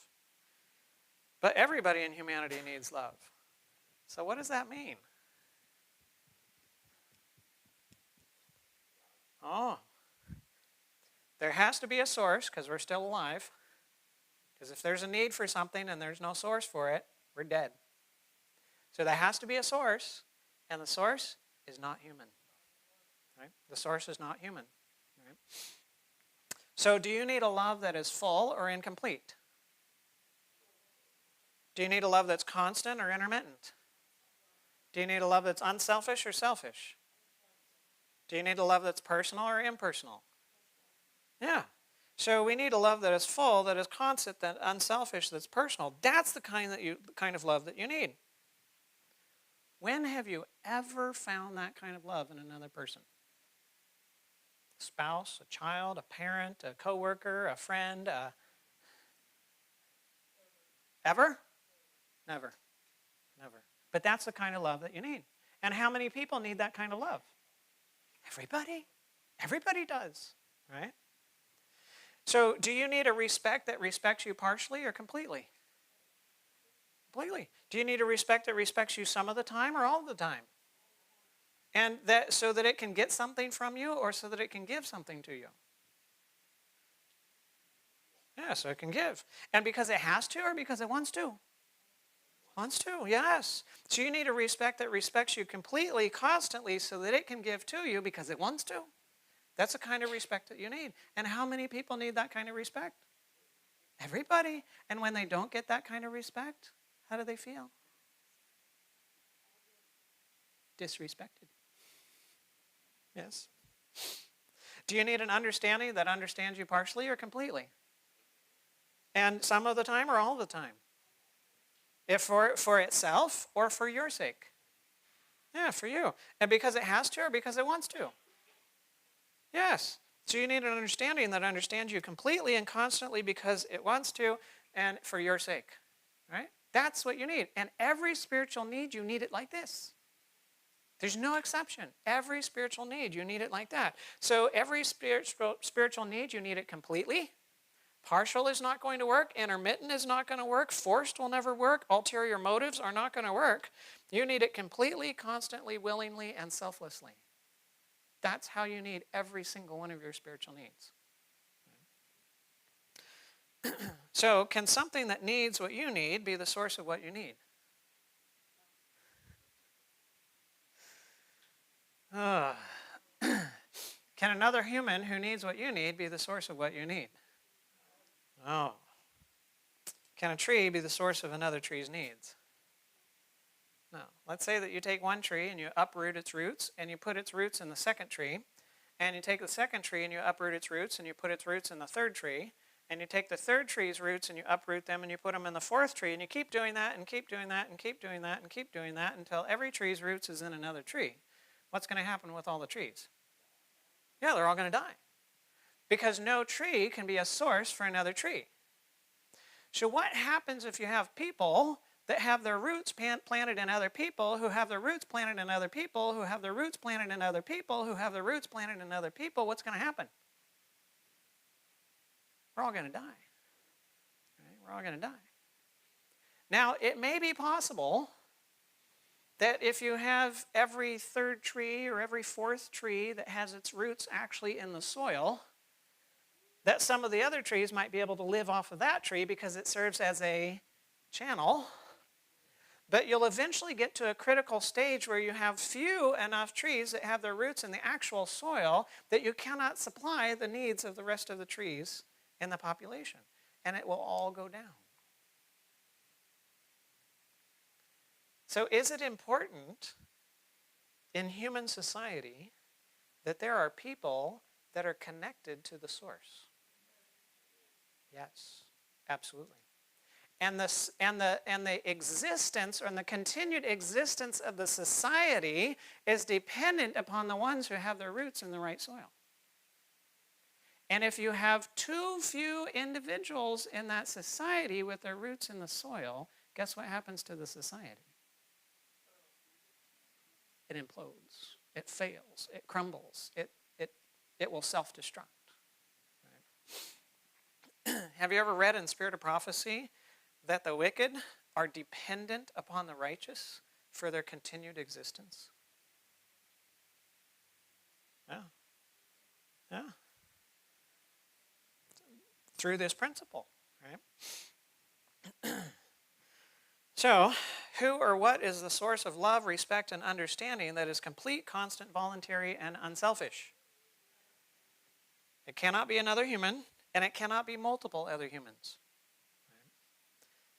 But everybody in humanity needs love. So what does that mean? Oh, there has to be a source because we're still alive. Because if there's a need for something and there's no source for it, we're dead. So there has to be a source, and the source is not human. Right? The source is not human. Right? So do you need a love that is full or incomplete? Do you need a love that's constant or intermittent? Do you need a love that's unselfish or selfish? Do you need a love that's personal or impersonal? Yeah. So we need a love that is full, that is constant, that unselfish, that's personal. That's the kind of love that you need. When have you ever found that kind of love in another person? A spouse, a child, a parent, a coworker, a friend, ever? Never. Never. But that's the kind of love that you need. And how many people need that kind of love? Everybody. Everybody does, right? So do you need a respect that respects you partially or completely? Completely. Do you need a respect that respects you some of the time or all the time? And that so that it can get something from you or so that it can give something to you? Yeah, so it can give. And because it has to or because it wants to? Wants to, yes. So you need a respect that respects you completely, constantly, so that it can give to you because it wants to. That's the kind of respect that you need. And how many people need that kind of respect? Everybody. And when they don't get that kind of respect, how do they feel? Disrespected. Yes. Do you need an understanding that understands you partially or completely? And some of the time or all the time? If for itself or for your sake? Yeah, for you. And because it has to or because it wants to? Yes. So you need an understanding that understands you completely and constantly because it wants to and for your sake. Right? That's what you need. And every spiritual need, you need it like this. There's no exception. Every spiritual need, you need it like that. So every spiritual need, you need it completely. Partial is not going to work. Intermittent is not going to work. Forced will never work. Ulterior motives are not going to work. You need it completely, constantly, willingly, and selflessly. That's how you need every single one of your spiritual needs. So, can something that needs what you need be the source of what you need? Can another human who needs what you need be the source of what you need? No. Can a tree be the source of another tree's needs? No. Let's say that you take one tree and you uproot its roots and you put its roots in the second tree, and you take the second tree and you uproot its roots and you put its roots in the third tree, and you take the third tree's roots and you uproot them and you put them in the fourth tree, and you keep doing that and keep doing that and keep doing that and keep doing that until every tree's roots is in another tree. What's going to happen with all the trees? Yeah, they're all going to die. because no tree can be a source for another tree. So what happens if you have people that have their roots planted in other people, who have their roots planted in other people, who have their roots planted in other people, who have their roots planted in other people? What's going to happen? We're all going to die. Right? We're all going to die. Now, it may be possible that if you have every third tree or every fourth tree that has its roots actually in the soil, that some of the other trees might be able to live off of that tree because it serves as a channel. But you'll eventually get to a critical stage where you have few enough trees that have their roots in the actual soil that you cannot supply the needs of the rest of the trees in the population. And it will all go down. So is it important in human society that there are people that are connected to the source? Yes, absolutely. And the existence or the continued existence of the society is dependent upon the ones who have their roots in the right soil. And if you have too few individuals in that society with their roots in the soil, guess what happens to the society? It implodes, it fails, it crumbles, it will self-destruct. Right? Have you ever read in Spirit of Prophecy that the wicked are dependent upon the righteous for their continued existence? Yeah. Yeah. Through this principle, right? So, who or what is the source of love, respect, and understanding that is complete, constant, voluntary, and unselfish? It cannot be another human, and it cannot be multiple other humans.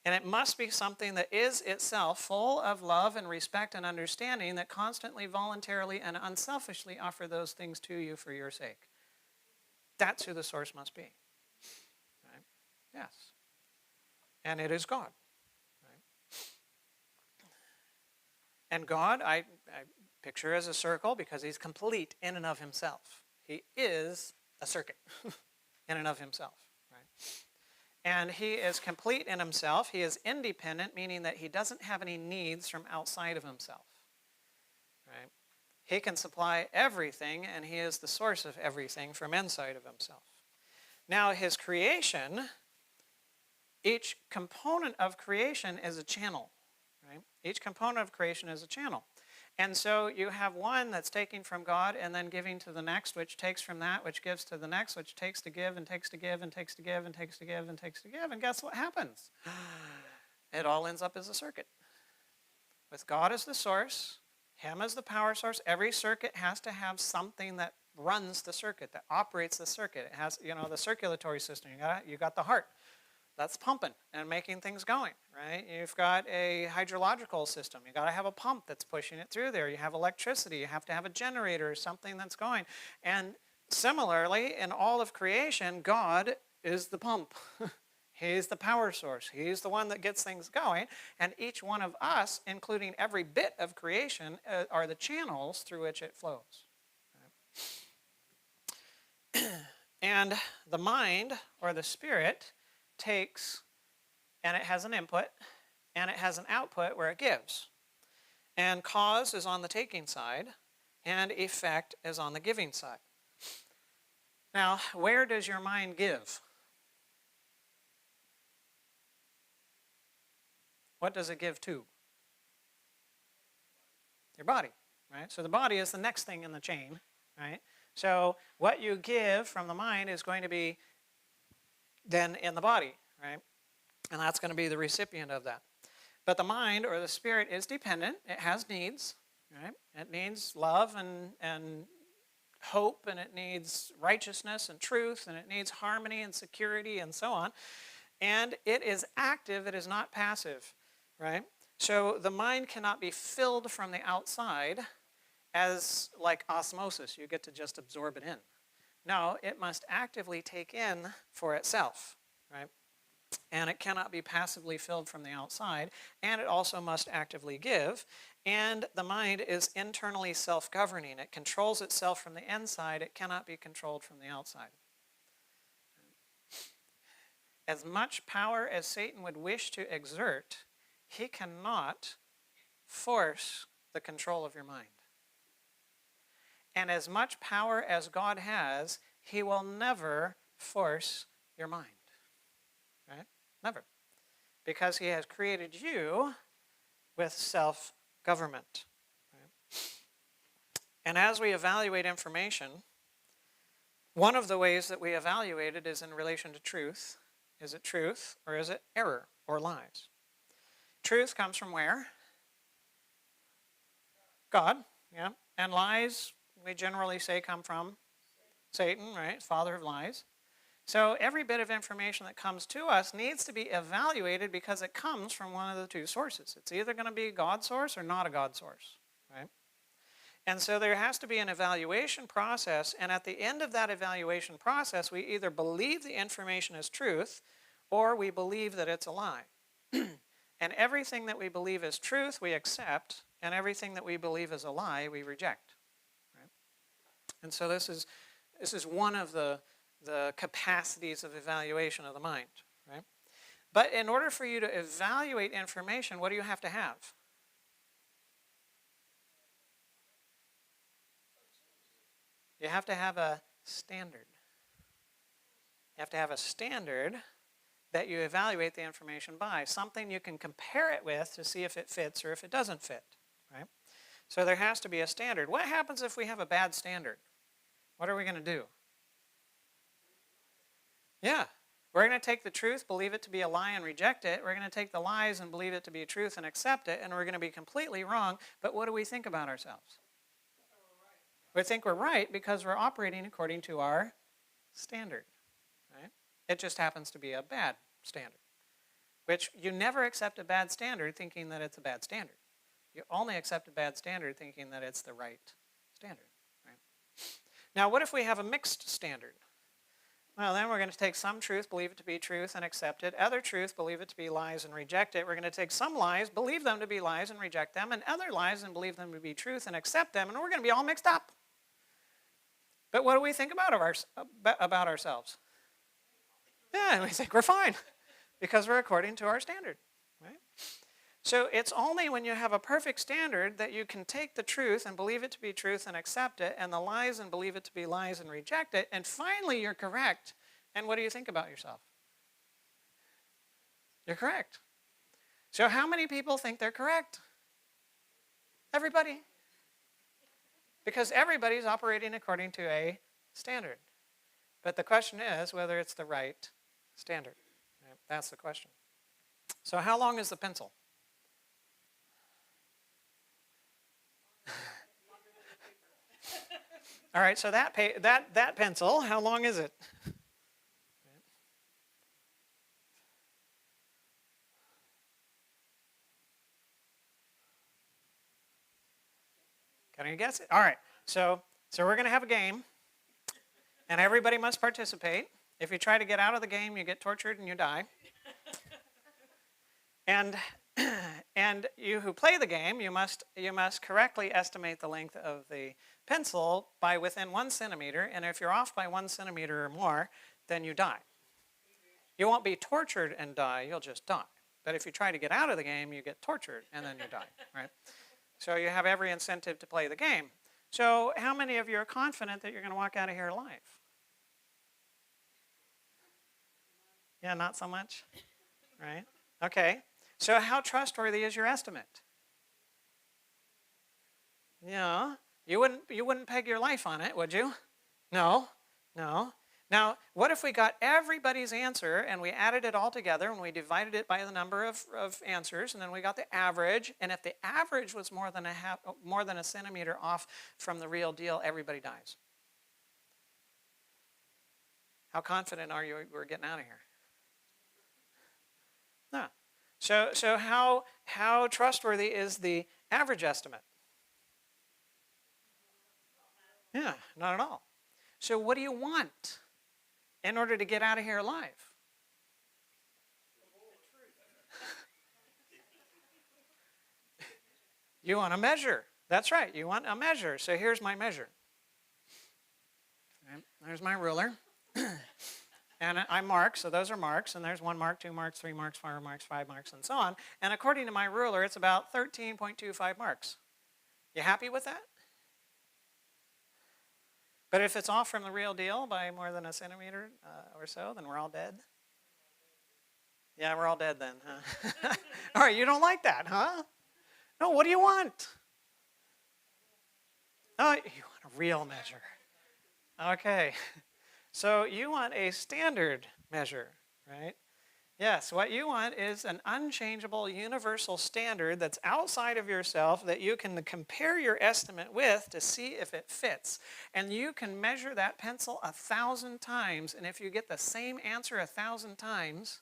And it must be something that is itself full of love and respect and understanding that constantly, voluntarily, and unselfishly offer those things to you for your sake. That's who the source must be. Right? Yes. And it is God. And God, I picture as a circle because he's complete in and of himself. He is a circuit in and of himself. Right? And he is complete in himself. He is independent, meaning that he doesn't have any needs from outside of himself. Right? He can supply everything, and he is the source of everything from inside of himself. Now, his creation, each component of creation is a channel. Right? Each component of creation is a channel. And so you have one that's taking from God and then giving to the next, which takes from that, which gives to the next, which takes to give and takes to give and takes to give and takes to give and takes to give. And guess what happens? It all ends up as a circuit. With God as the source, him as the power source, every circuit has to have something that runs the circuit, that operates the circuit. It has, the circulatory system. You got the heart. That's pumping and making things going, right? You've got a hydrological system. You've got to have a pump that's pushing it through there. You have electricity. You have to have a generator or something that's going. And similarly, in all of creation, God is the pump. He's the power source. He's the one that gets things going. And each one of us, including every bit of creation, are the channels through which it flows. Right? And the mind, or the spirit, takes, and it has an input, and it has an output where it gives. And cause is on the taking side, and effect is on the giving side. Now, where does your mind give? What does it give to? Your body, right? So the body is the next thing in the chain, right? So what you give from the mind is going to be then in the body, right? And that's going to be the recipient of that. But the mind or the spirit is dependent. It has needs, right? It needs love and hope, and it needs righteousness and truth, and it needs harmony and security and so on. And it is active, it is not passive, right? So the mind cannot be filled from the outside as like osmosis. You get to just absorb it in. No, it must actively take in for itself, right? And it cannot be passively filled from the outside, and it also must actively give. And the mind is internally self-governing. It controls itself from the inside. It cannot be controlled from the outside. as much power as Satan would wish to exert, he cannot force the control of your mind. And as much power as God has, he will never force your mind. Right? Never. Because he has created you with self-government. Right? And as we evaluate information, one of the ways that we evaluate it is in relation to truth. Is it truth or is it error or lies? Truth comes from where? God, yeah. And lies, we generally say, come from Satan, right? Father of lies. So every bit of information that comes to us needs to be evaluated because it comes from one of the two sources. It's either going to be a God source or not a God source, right? And so there has to be an evaluation process, and at the end of that evaluation process, we either believe the information is truth or we believe that it's a lie. And everything that we believe is truth, we accept, and everything that we believe is a lie, we reject. Right? And so this is one of the capacities of evaluation of the mind. Right? But in order for you to evaluate information, what do you have to have? You have to have a standard. You have to have a standard that you evaluate the information by, something you can compare it with to see if it fits or if it doesn't fit, right? So there has to be a standard. What happens if we have a bad standard? What are we going to do? Yeah, we're going to take the truth, believe it to be a lie, and reject it. We're going to take the lies and believe it to be truth and accept it, and we're going to be completely wrong. But what do we think about ourselves? We think we're right because we're operating according to our standard. Right? It just happens to be a bad standard, which you never accept a bad standard thinking that it's a bad standard. You only accept a bad standard thinking that it's the right standard. Right? Now, what if we have a mixed standard? Well, then we're going to take some truth, believe it to be truth, and accept it. Other truth, believe it to be lies, and reject it. We're going to take some lies, believe them to be lies, and reject them, and other lies, and believe them to be truth, and accept them, and we're going to be all mixed up. But what do we think about ourselves? Yeah, we think we're fine because we're according to our standard. Right? So it's only when you have a perfect standard that you can take the truth and believe it to be truth and accept it, and the lies and believe it to be lies and reject it, and finally you're correct. And what do you think about yourself? You're correct. So how many people think they're correct? Everybody. Because everybody's operating according to a standard. But the question is whether it's the right standard. Right? That's the question. So how long is the pencil? All right, so that pencil, how long is it? Can you guess it? All right, so we're going to have a game, and everybody must participate. If you try to get out of the game, you get tortured and you die. And you who play the game, you must correctly estimate the length of the pencil by within 1 centimeter, and if you're off by 1 centimeter or more, then you die. You won't be tortured and die, you'll just die. But if you try to get out of the game, you get tortured and then you die, right? So you have every incentive to play the game. So how many of you are confident that you're going to walk out of here alive? Yeah, not so much, right? Okay. So how trustworthy is your estimate? Yeah, you wouldn't peg your life on it, would you? No. Now, what if we got everybody's answer and we added it all together and we divided it by the number of answers, and then we got the average, and if the average was more than a centimeter off from the real deal, everybody dies. How confident are you we're getting out of here? No. So how trustworthy is the average estimate? Yeah, not at all. So what do you want in order to get out of here alive? You want a measure. That's right, you want a measure. So here's my measure. There's my ruler. And I mark, so those are marks, and there's 1 mark, 2 marks, 3 marks, 4 marks, 5 marks, and so on. And according to my ruler, it's about 13.25 marks. You happy with that? But if it's off from the real deal by more than a centimeter or so, then we're all dead. Yeah, we're all dead then, huh? All right, you don't like that, huh? No, what do you want? Oh, you want a real measure. Okay. So you want a standard measure, right? Yes, what you want is an unchangeable universal standard that's outside of yourself that you can compare your estimate with to see if it fits. And you can measure that pencil 1,000 times, and if you get the same answer 1,000 times,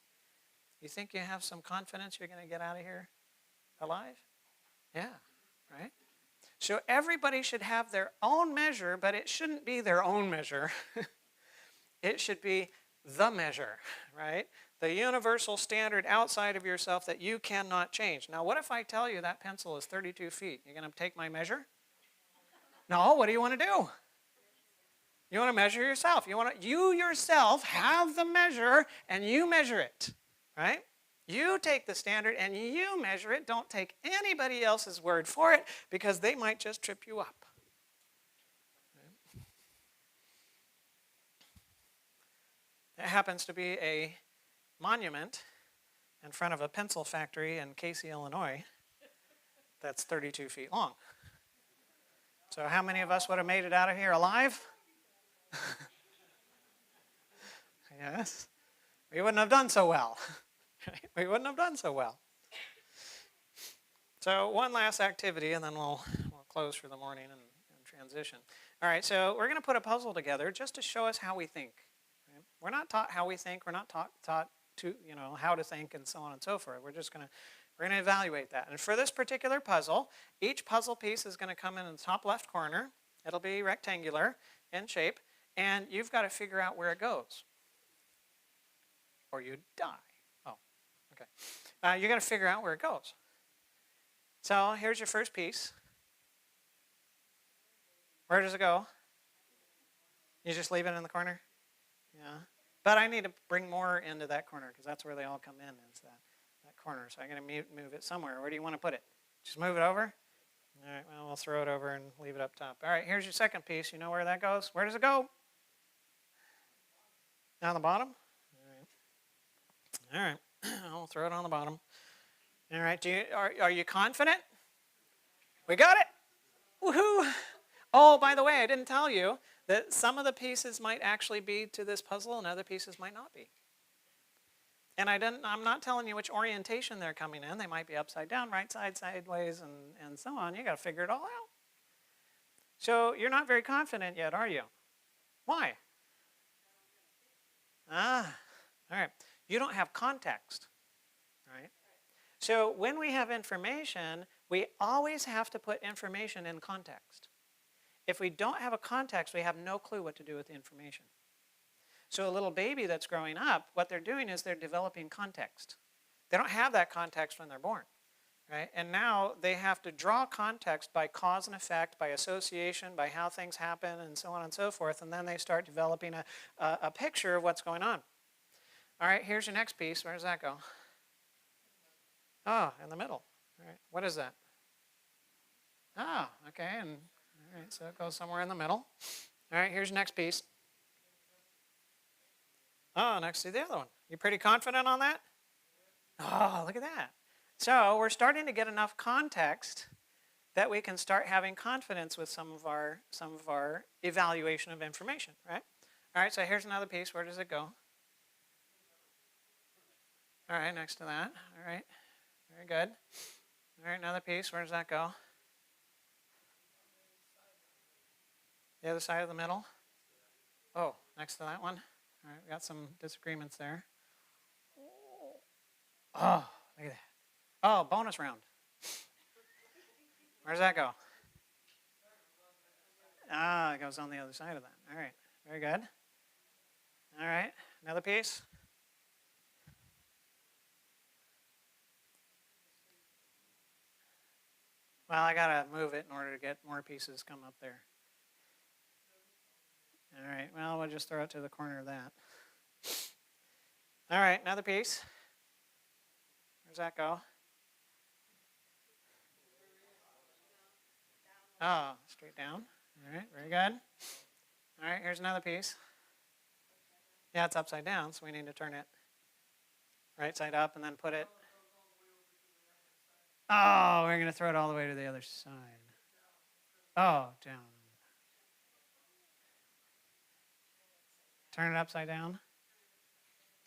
you think you have some confidence you're going to get out of here alive? Yeah, right? So everybody should have their own measure, but it shouldn't be their own measure. It should be the measure, right? The universal standard outside of yourself that you cannot change. Now, what if I tell you that pencil is 32 feet? You're going to take my measure? No, what do you want to do? You want to measure yourself. You yourself have the measure, and you measure it, right? You take the standard, and you measure it. Don't take anybody else's word for it, because they might just trip you up. It happens to be a monument in front of a pencil factory in Casey, Illinois, that's 32 feet long. So how many of us would have made it out of here alive? Yes. We wouldn't have done so well. We wouldn't have done so well. So one last activity, and then we'll close for the morning and transition. All right, so we're going to put a puzzle together just to show us how we think. Right? We're not taught how we think. We're not taught to, how to think and so on and so forth. We're going to evaluate that. And for this particular puzzle, each puzzle piece is going to come in the top left corner. It'll be rectangular in shape, and you've got to figure out where it goes, or you die. Oh, okay. You got to figure out where it goes. So here's your first piece. Where does it go? You just leave it in the corner? Yeah. But I need to bring more into that corner because that's where they all come in, is that corner. So I'm going to move it somewhere. Where do you want to put it? Just move it over? All right, well, we'll throw it over and leave it up top. All right, here's your second piece. You know where that goes? Where does it go? Down the bottom? All right. I'll throw it on the bottom. All right, are you confident? We got it? Woohoo! Oh, by the way, I didn't tell you that some of the pieces might actually be to this puzzle and other pieces might not be. And I'm not telling you which orientation they're coming in. They might be upside down, right side, sideways, and so on. You got to figure it all out. So you're not very confident yet, are you? Why? All right. You don't have context, right? So when we have information, we always have to put information in context. If we don't have a context, we have no clue what to do with the information. So a little baby that's growing up, what they're doing is they're developing context. They don't have that context when they're born, right? And now they have to draw context by cause and effect, by association, by how things happen, and so on and so forth, and then they start developing a picture of what's going on. All right, here's your next piece. Where does that go? Oh, in the middle. All right, what is that? Oh, okay, and all right, so it goes somewhere in the middle. All right, here's your next piece. Oh, next to the other one. You pretty confident on that? Oh, look at that. So we're starting to get enough context that we can start having confidence with some of our evaluation of information, right? All right, so here's another piece. Where does it go? All right, next to that. All right, very good. All right, another piece. Where does that go? The other side of the middle? Oh, next to that one. All right, we got some disagreements there. Oh, look at that. Oh, bonus round. Where does that go? Ah, it goes on the other side of that. All right, very good. All right, another piece. Well, I got to move it in order to get more pieces come up there. All right, well, we'll just throw it to the corner of that. All right, another piece. Where's that go? Oh, straight down. All right, very good. All right, here's another piece. Yeah, it's upside down, so we need to turn it right side up and then put it. Oh, we're going to throw it all the way to the other side. Oh, down. Turn it upside down.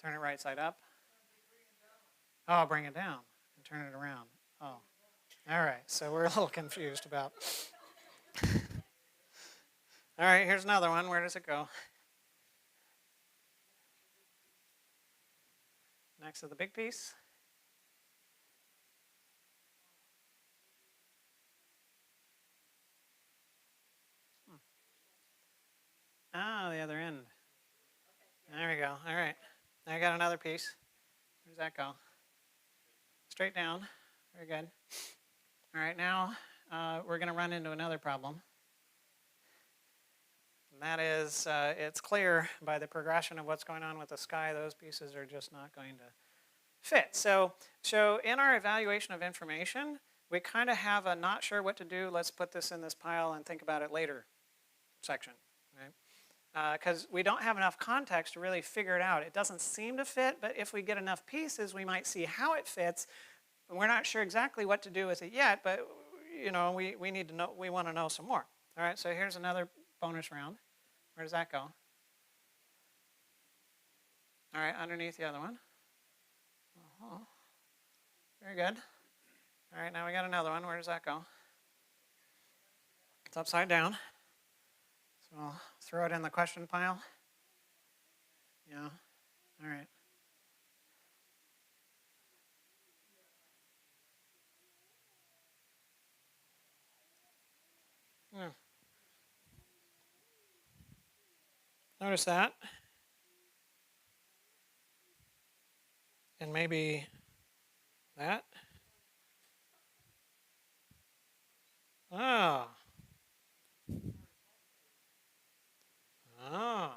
Turn it right side up. Oh, bring it down and turn it around. Oh, all right. So we're a little confused about. All right, here's another one. Where does it go? Next to the big piece. Ah, the other end. There we go. All right. Now I got another piece. Where does that go? Straight down. Very good. All right, now we're going to run into another problem. And that is, it's clear by the progression of what's going on with the sky, those pieces are just not going to fit. So in our evaluation of information, we kind of have a not sure what to do, let's put this in this pile and think about it later section, right? Because we don't have enough context to really figure it out. It doesn't seem to fit, but if we get enough pieces, we might see how it fits. We're not sure exactly what to do with it yet, but you know, we need to know, we want to know some more. All right, so here's another bonus round. Where does that go? All right, underneath the other one. Very good. All right, now we got another one. Where does that go? It's upside down. So I'll throw it in the question pile. Yeah, all right. Yeah. Notice that. And maybe that. Oh. Oh.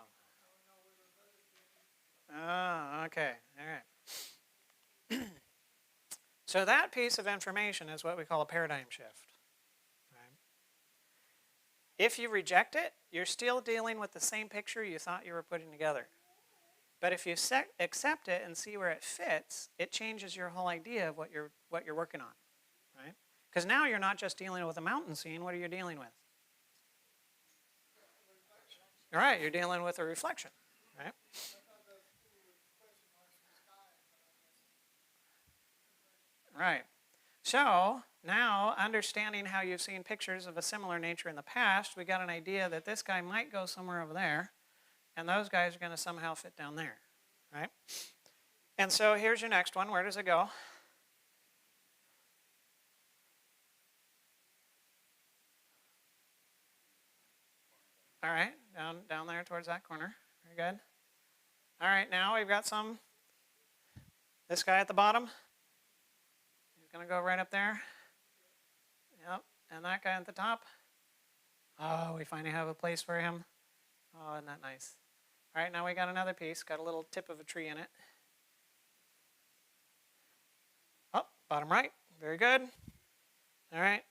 Oh, okay. All right. So that piece of information is what we call a paradigm shift. Right? If you reject it, you're still dealing with the same picture you thought you were putting together. But if you accept it and see where it fits, it changes your whole idea of what you're working on, right? Because now you're not just dealing with a mountain scene. What are you dealing with? All right, you're dealing with a reflection, right? Right. So now, understanding how you've seen pictures of a similar nature in the past, we got an idea that this guy might go somewhere over there, and those guys are going to somehow fit down there, right? And so here's your next one. Where does it go? All right, down there towards that corner. Very good. All right, now we've got this guy at the bottom. He's going to go right up there. Yep, and that guy at the top. Oh, we finally have a place for him. Oh, isn't that nice? All right, now we got another piece. Got a little tip of a tree in it. Oh, bottom right. Very good. All right.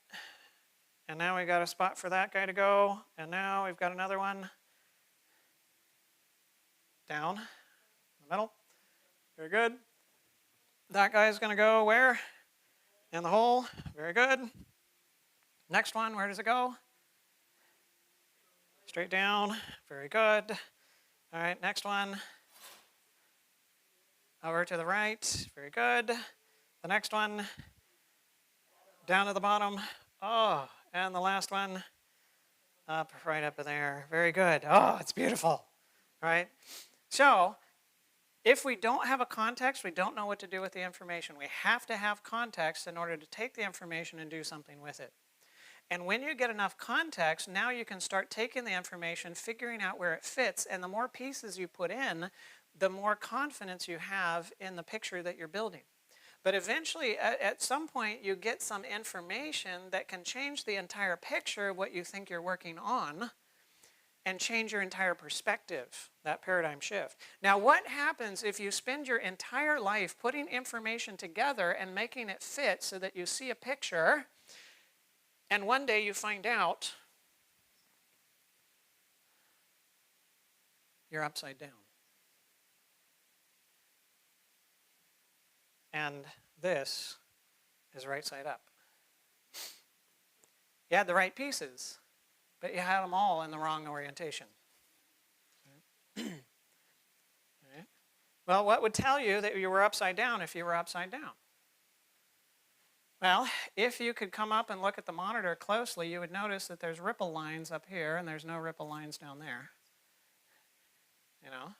And now we got a spot for that guy to go. And now we've got another one down in the middle. Very good. That guy's going to go where? In the hole. Very good. Next one, where does it go? Straight down. Very good. All right, next one. Over to the right. Very good. The next one. Down to the bottom. Oh, and the last one. Up, right up there. Very good. Oh, it's beautiful. Right? So, if we don't have a context, we don't know what to do with the information. We have to have context in order to take the information and do something with it. And when you get enough context, now you can start taking the information, figuring out where it fits, and the more pieces you put in, the more confidence you have in the picture that you're building. But eventually, at some point, you get some information that can change the entire picture of what you think you're working on. and change your entire perspective, that paradigm shift. Now, what happens if you spend your entire life putting information together and making it fit so that you see a picture, and one day you find out you're upside down? And this is right side up. You had the right pieces, but you had them all in the wrong orientation. Okay. Well, what would tell you that you were upside down if you were upside down? Well, if you could come up and look at the monitor closely, you would notice that there's ripple lines up here and there's no ripple lines down there.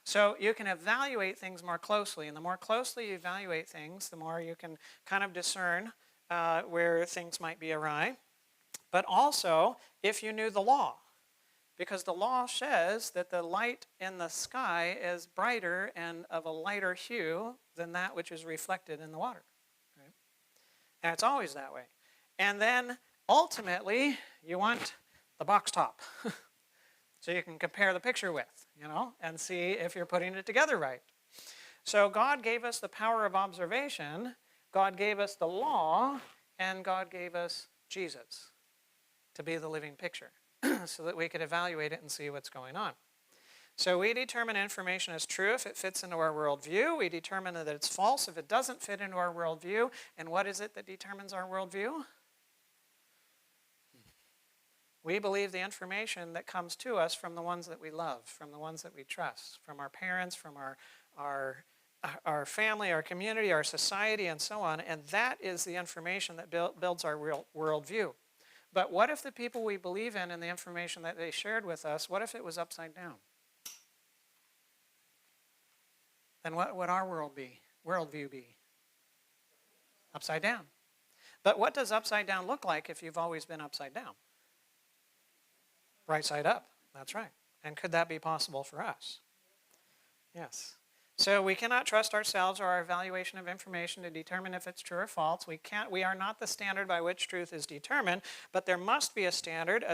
So you can evaluate things more closely, and the more closely you evaluate things, the more you can kind of discern where things might be awry. But also, if you knew the law, because the law says that the light in the sky is brighter and of a lighter hue than that which is reflected in the water. Right? And it's always that way. And then, ultimately, you want the box top. So you can compare the picture with, and see if you're putting it together right. So God gave us the power of observation, God gave us the law, and God gave us Jesus to be the living picture so that we could evaluate it and see what's going on. So we determine information is true if it fits into our worldview. We determine that it's false if it doesn't fit into our worldview. And what is it that determines our worldview? We believe the information that comes to us from the ones that we love, from the ones that we trust, from our parents, from our family, our community, our society, and so on. And that is the information that builds our worldview. But what if the people we believe in and the information that they shared with us, what if it was upside down? Then what would our worldview be? Upside down. But what does upside down look like if you've always been upside down? Right side up, that's right. And could that be possible for us? Yes. So we cannot trust ourselves or our evaluation of information to determine if it's true or false. We are not the standard by which truth is determined, but there must be a standard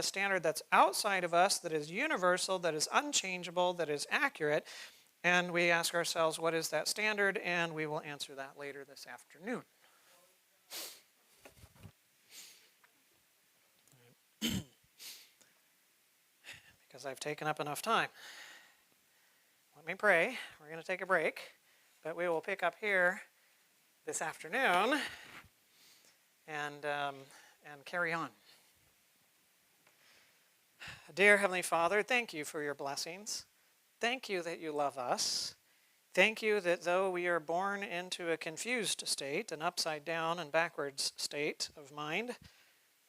that's outside of us, that is universal, that is unchangeable, that is accurate. And we ask ourselves, what is that standard? And we will answer that later this afternoon. Because I've taken up enough time. Let me pray. We're going to take a break, but we will pick up here this afternoon and carry on. Dear Heavenly Father, thank you for your blessings. Thank you that you love us. Thank you that though we are born into a confused state, an upside down and backwards state of mind,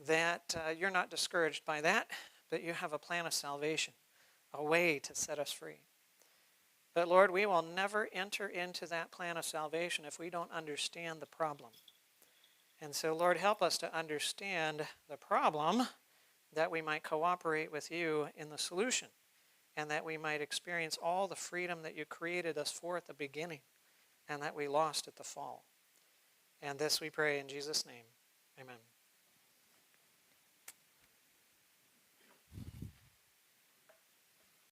that you're not discouraged by that, but you have a plan of salvation, a way to set us free. But Lord, we will never enter into that plan of salvation if we don't understand the problem. And so, Lord, help us to understand the problem, that we might cooperate with you in the solution, and that we might experience all the freedom that you created us for at the beginning, and that we lost at the fall. And this we pray in Jesus' name. Amen.